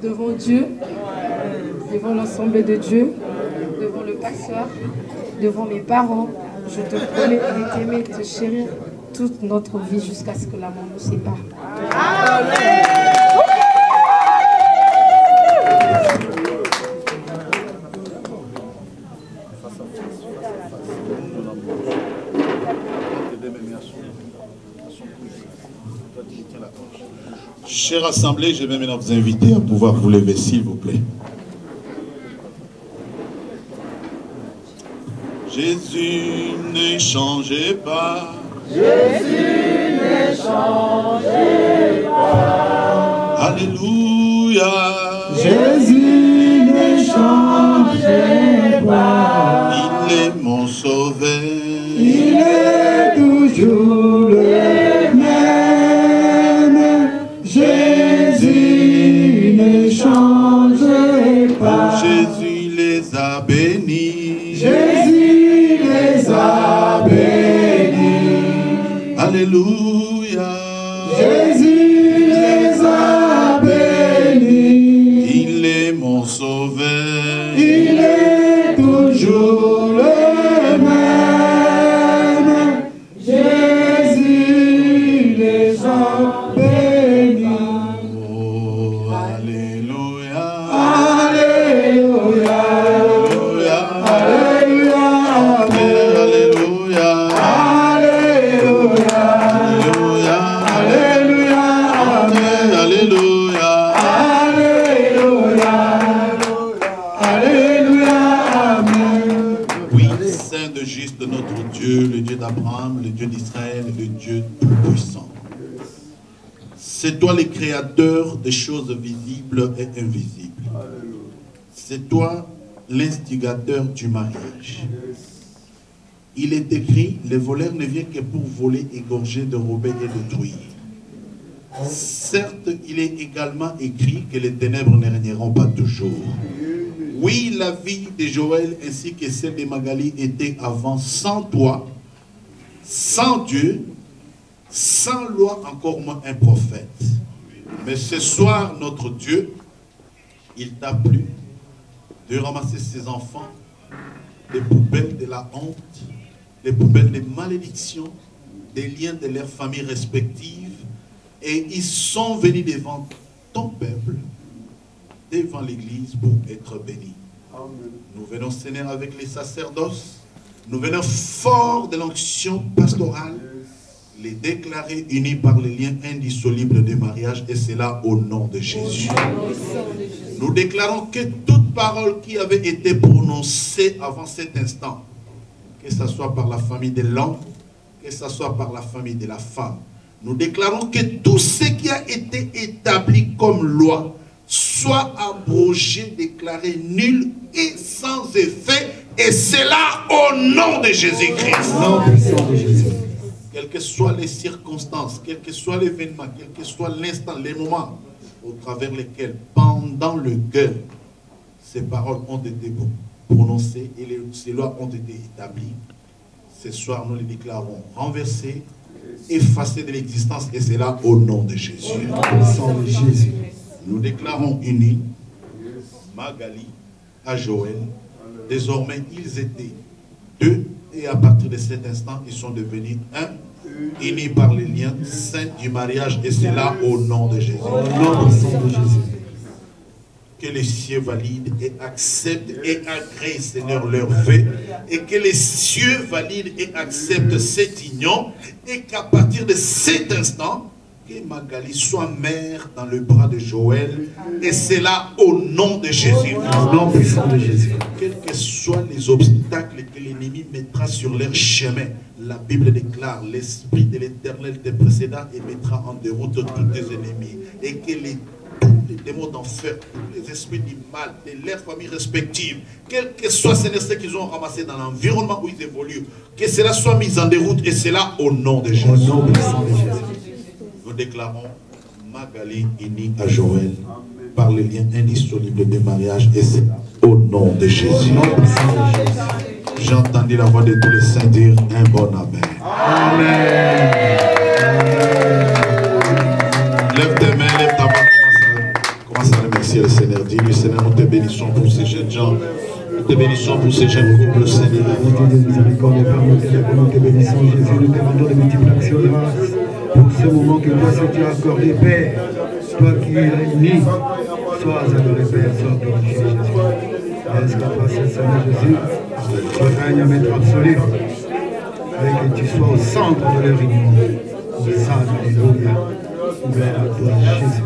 Devant Dieu, devant l'ensemble de Dieu, devant le ta soeur, devant mes parents, je te promets de t'aimer, de te chérir toute notre vie jusqu'à ce que la mort nous sépare. Amen. Chère assemblée, je vais maintenant vous inviter à pouvoir vous lever, s'il vous plaît. Jésus ne changeait pas. Jésus ne changeait pas. Alléluia. Jésus ne changeait pas. Il est mon sauveur. Il est toujours le même. Jésus ne changeait pas. Jésus les a bénis. Jésus les a bénis. Alléluia. Jésus les a bénis. Il est mon sauveur. Il est toujours le même. Jésus les a bénis. Oh, alléluia. Alléluia. Alléluia. Alléluia. Alléluia. Alléluia. Alléluia. Alléluia. Amen. Oui, Saint de juste notre Dieu, le Dieu d'Abraham, le Dieu d'Israël, le Dieu tout-puissant. C'est toi le créateur des choses visibles et invisibles. C'est toi l'instigateur du mariage. Il est écrit, le voleur ne vient que pour voler, égorger, dérober et détruire. Certes, il est également écrit que les ténèbres ne régneront pas toujours. Oui, la vie de Joël ainsi que celle de Magali était avant sans toi, sans Dieu, sans loi, encore moins un prophète. Mais ce soir, notre Dieu, il t'a plu de ramasser ses enfants des poubelles de la honte, des poubelles de malédiction, des liens de leurs familles respectives, et ils sont venus devant ton peuple, devant l'église pour être bénis. Nous venons, Seigneur, avec les sacerdoces, nous venons fort de l'onction pastorale, les déclarer unis par les liens indissolubles de mariage, et c'est là au nom de Jésus. Nous déclarons que toute parole qui avait été prononcée avant cet instant, que ce soit par la famille de l'homme, que ce soit par la famille de la femme, nous déclarons que tout ce qui a été établi comme loi soit abrogé, déclaré nul et sans effet, et c'est là au nom de Jésus-Christ. Quelles que soient les circonstances, quel que soit l'événement, quel que soit l'instant, les moments au travers lesquels, pendant le cœur, ces paroles ont été prononcées et ces lois ont été établies, ce soir nous les déclarons renversées, effacées de l'existence, et c'est là au nom de Jésus. Nous déclarons unis Magali à Joël. Désormais, ils étaient deux, et à partir de cet instant, ils sont devenus un, unis par les liens saints du mariage, et c'est là au nom de Jésus. Que les cieux valident et acceptent et agréent, Seigneur, leur vœu, et que les cieux valident et acceptent cette union, et qu'à partir de cet instant, que Magali soit mère dans le bras de Joël, et c'est là au nom de Jésus. Au nom puissant de Jésus. Quels que soient les obstacles que l'ennemi mettra sur leur chemin, la Bible déclare, l'Esprit de l'Éternel te précédera et mettra en déroute tous tes ennemis. Et que tous les démons d'enfer, tous les esprits du mal, de leurs familles respectives, quels que soient ces esprits qu'ils ont ramassés dans l'environnement où ils évoluent, que cela soit mis en déroute, et c'est là au nom de Jésus. Au nom puissant de Jésus. Nous déclarons Magali unie à Joël par les liens indissolubles de mariage, et c'est au nom de Jésus. J'ai entendu la voix de tous les saints dire un bon amen. Amen. Lève tes mains, lève ta main, commence à remercier. merci le Seigneur. Dis-lui, Seigneur, nous te bénissons pour ces jeunes gens. Nous te bénissons pour ces jeunes couples, Seigneur. Dieu de miséricorde, Père, nous te bénissons, Jésus, nous te rendons de multiples actions de grâce pour ce moment que toi, tu as accordé, Père. Toi qui es réuni, sois adoré, Père, sois glorifié, Jésus. Est-ce que toi, Seigneur Jésus, tu règnes à maître absolu, et que tu sois au centre de leur union. Alléluia. Gloire à toi, Jésus.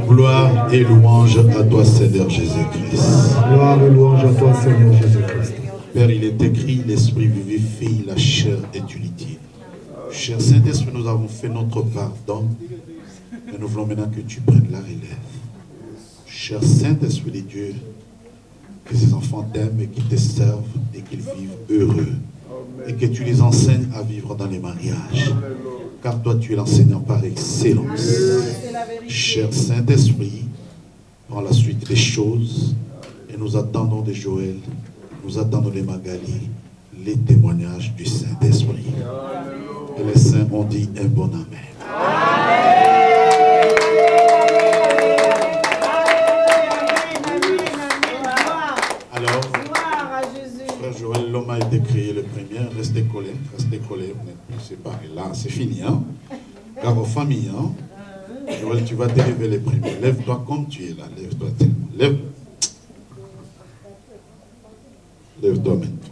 Gloire et louange à toi, Seigneur Jésus-Christ. Gloire et louange à toi, Seigneur Jésus-Christ. Père, il est écrit, l'Esprit vivifie, la chair est inutile. Cher Saint-Esprit, nous avons fait notre part d'homme, et nous voulons maintenant que tu prennes la relève. Cher Saint-Esprit de Dieu, que ces enfants t'aiment et qu'ils te servent et qu'ils vivent heureux. Et que tu les enseignes à vivre dans les mariages. Car toi, tu es l'enseignant par excellence. Cher Saint-Esprit, prends la suite des choses. Et nous attendons de Joël, nous attendons de Magali, les témoignages du Saint-Esprit. Et les saints ont dit un bon amen. Alors, frère Joël, l'homme a été créé le premier. Restez collés, vous n'êtes plus séparés. Là, c'est fini, hein? Car aux familles, hein? Joël, tu vas t'élever les premiers. Lève-toi comme tu es là. Lève-toi tellement. Lève-toi maintenant.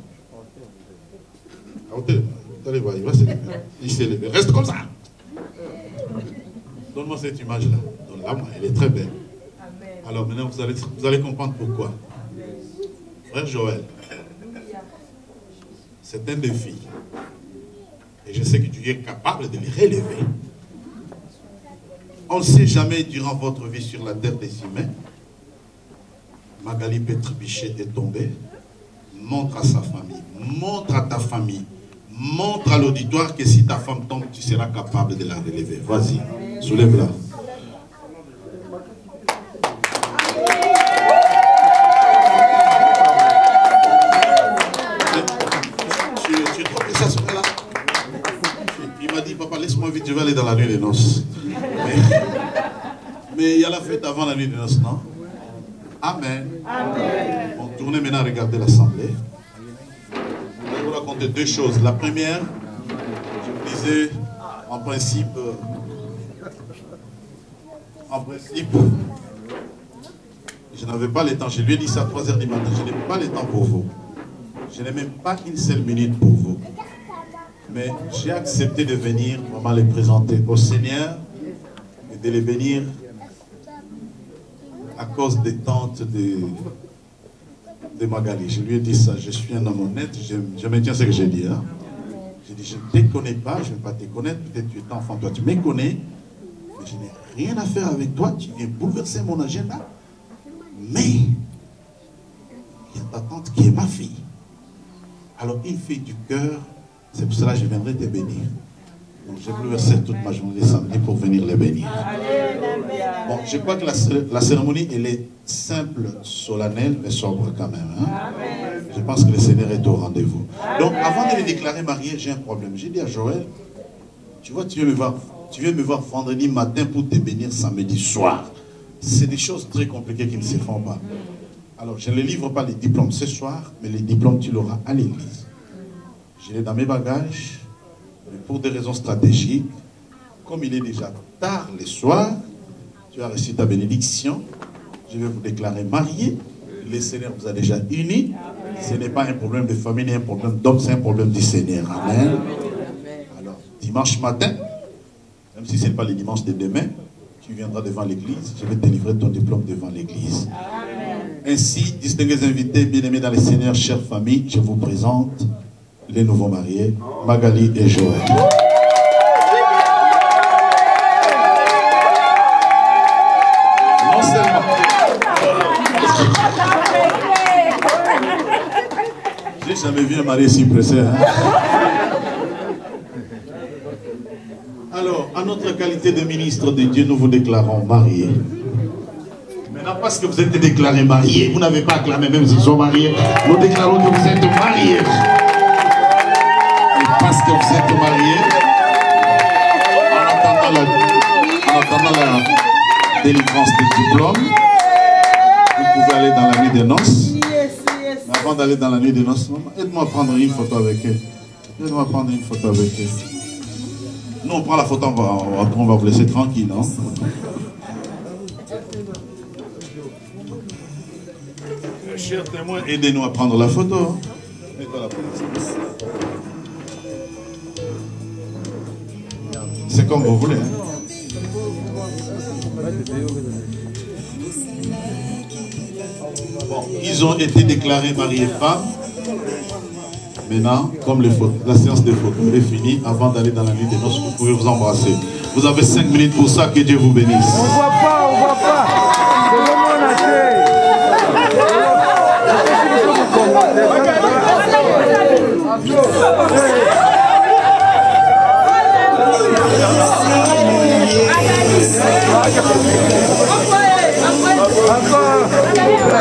Allez voir, il va s'élever. Il s'est levé. Reste comme ça. Donne-moi cette image-là. Donne-la moi, elle est très belle. Alors maintenant, vous allez comprendre pourquoi. Frère Joël, c'est un défi. Et je sais que tu es capable de les relever. On ne sait jamais durant votre vie sur la terre des humains. Magali Petre-Bichet est tombée. Montre à sa famille, montre à ta famille, montre à l'auditoire que si ta femme tombe, tu seras capable de la relever. Vas-y, soulève-la. Tu es trop que ça serait là. Il m'a dit, papa, laisse-moi vite, je vais aller dans la nuit des noces. Mais il y a la fête avant la nuit des noces, non? Amen. Amen. Bon, tournez maintenant, regardez l'assemblée. Je vais vous raconter deux choses. La première, je vous disais, en principe, je n'avais pas le temps. Je lui ai dit ça à 3 h du matin. Je n'ai pas le temps pour vous. Je n'ai même pas une seule minute pour vous. Mais j'ai accepté de venir vraiment les présenter au Seigneur et de les bénir à cause des tantes de Magali. Je lui ai dit ça, je suis un homme honnête, je maintiens ce que j'ai dit. Hein. J'ai dit, je ne te connais pas, je ne vais pas te connaître, peut-être tu es enfant, toi tu me connais, mais je n'ai rien à faire avec toi, tu viens bouleverser mon agenda. Mais, il y a ta tante qui est ma fille. Alors, une fille du cœur, c'est pour cela que je viendrai te bénir. Donc, j'ai bouleversé toute ma journée samedi pour venir les bénir. Bon, je crois que la cérémonie, elle est simple, solennelle, mais sobre quand même. Hein? Je pense que le Seigneur est au rendez-vous. Donc, avant de les déclarer mariés, j'ai un problème. J'ai dit à Joël, tu vois, tu viens me voir vendredi matin pour te bénir samedi soir. C'est des choses très compliquées qui ne se font pas. Alors, je ne livre pas les diplômes ce soir, mais les diplômes, tu l'auras à l'église. Je l'ai dans mes bagages, mais pour des raisons stratégiques, comme il est déjà tard le soir, tu as reçu ta bénédiction, je vais vous déclarer mariés. Le Seigneur vous a déjà unis. Ce n'est pas un problème de famille, ni un problème d'homme, c'est un problème du Seigneur. Amen. Alors, dimanche matin, même si ce n'est pas le dimanche de demain, tu viendras devant l'église, je vais te livrer ton diplôme devant l'église. Ainsi, distingués invités, bien-aimés dans le Seigneur, chère famille, je vous présente les nouveaux mariés, Magali et Joël. Non seulement. J'ai jamais vu un mari si pressé. Hein? Alors, à notre qualité de ministre de Dieu, nous vous déclarons mariés. Maintenant, parce que vous êtes déclarés mariés, vous n'avez pas acclamé même s'ils sont mariés, nous déclarons que vous êtes mariés. Parce que vous êtes mariés, délivrance des diplômes. Vous pouvez aller dans la nuit des noces. Mais avant d'aller dans la nuit des noces, aide-moi à prendre une photo avec elle. Aide-moi à prendre une photo avec elle. Nous, on prend la photo, on va vous laisser tranquille, non? Chers témoins, aidez-nous à prendre la photo. C'est comme vous voulez. Bon, ils ont été déclarés mari et femme. Maintenant, comme la séance des photos est finie, avant d'aller dans la nuit des noces, vous pouvez vous embrasser. Vous avez 5 minutes pour ça, que Dieu vous bénisse. On voit pas.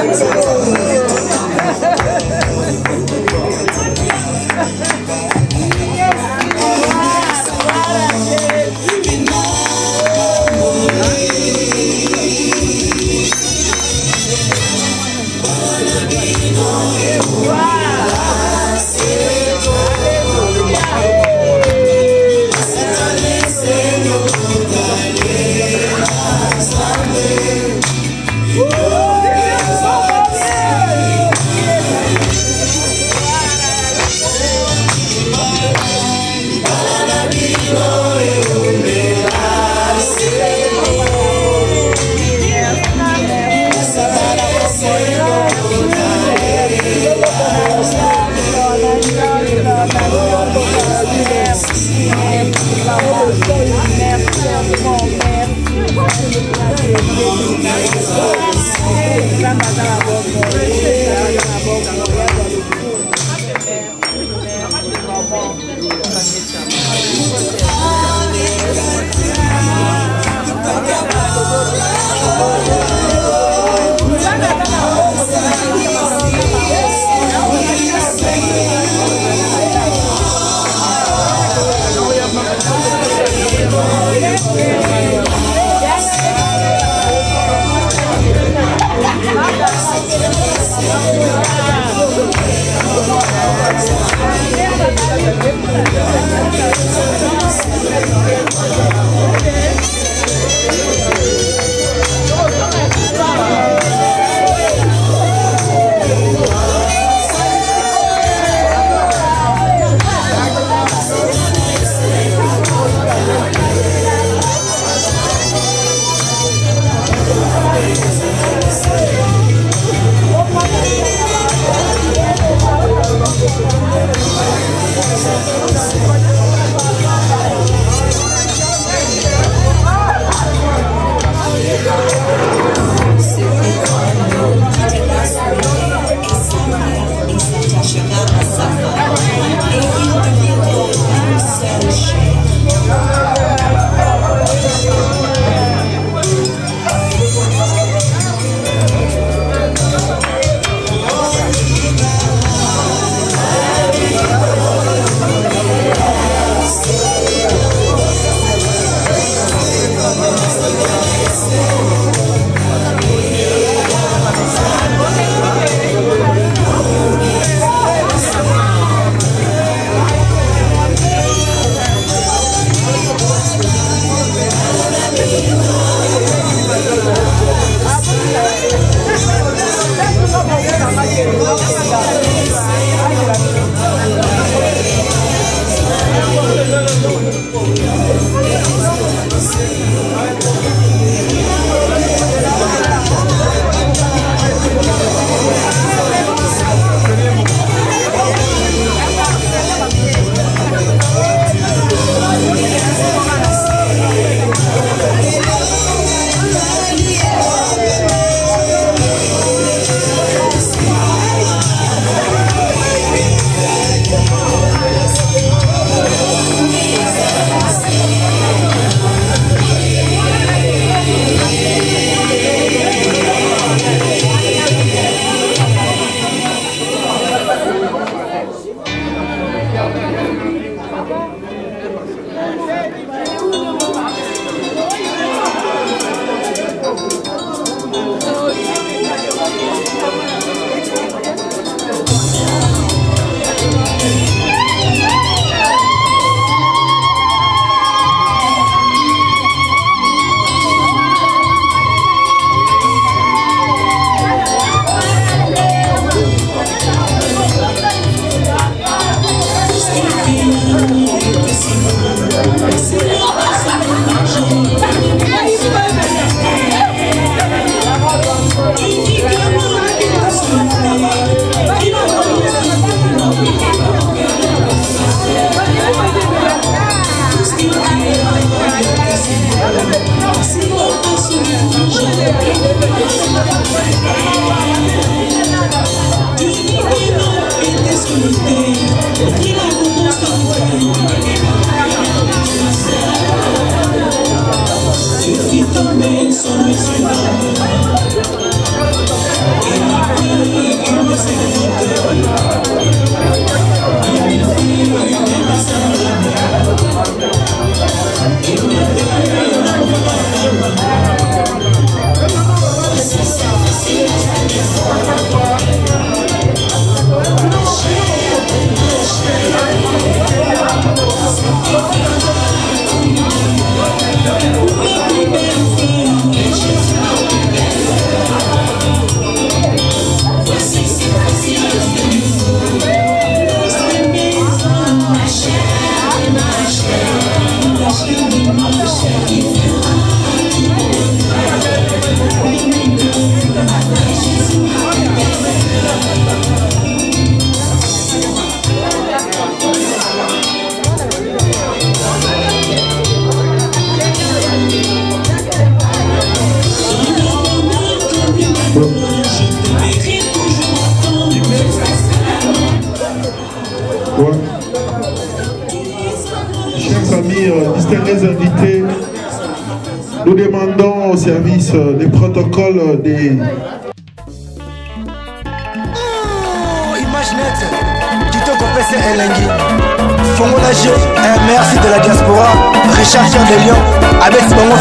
Yeah. Chers amis, distingués invités, nous demandons au service des protocoles des... Image nette, Kitoko PC Elengi, Fongola G, merci de la diaspora, Richard Jean de Lyon, avec ce moment,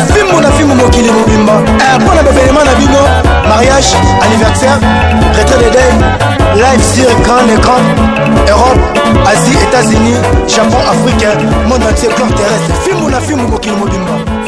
film Mokili Mobimba, bon événement à Bino, mariage, anniversaire, retrait de deuil, live sur grand écran, Europe, Asie, États-Unis, Japon, Afrique, monde entier, corps terrestre, film Mokili Mobimba.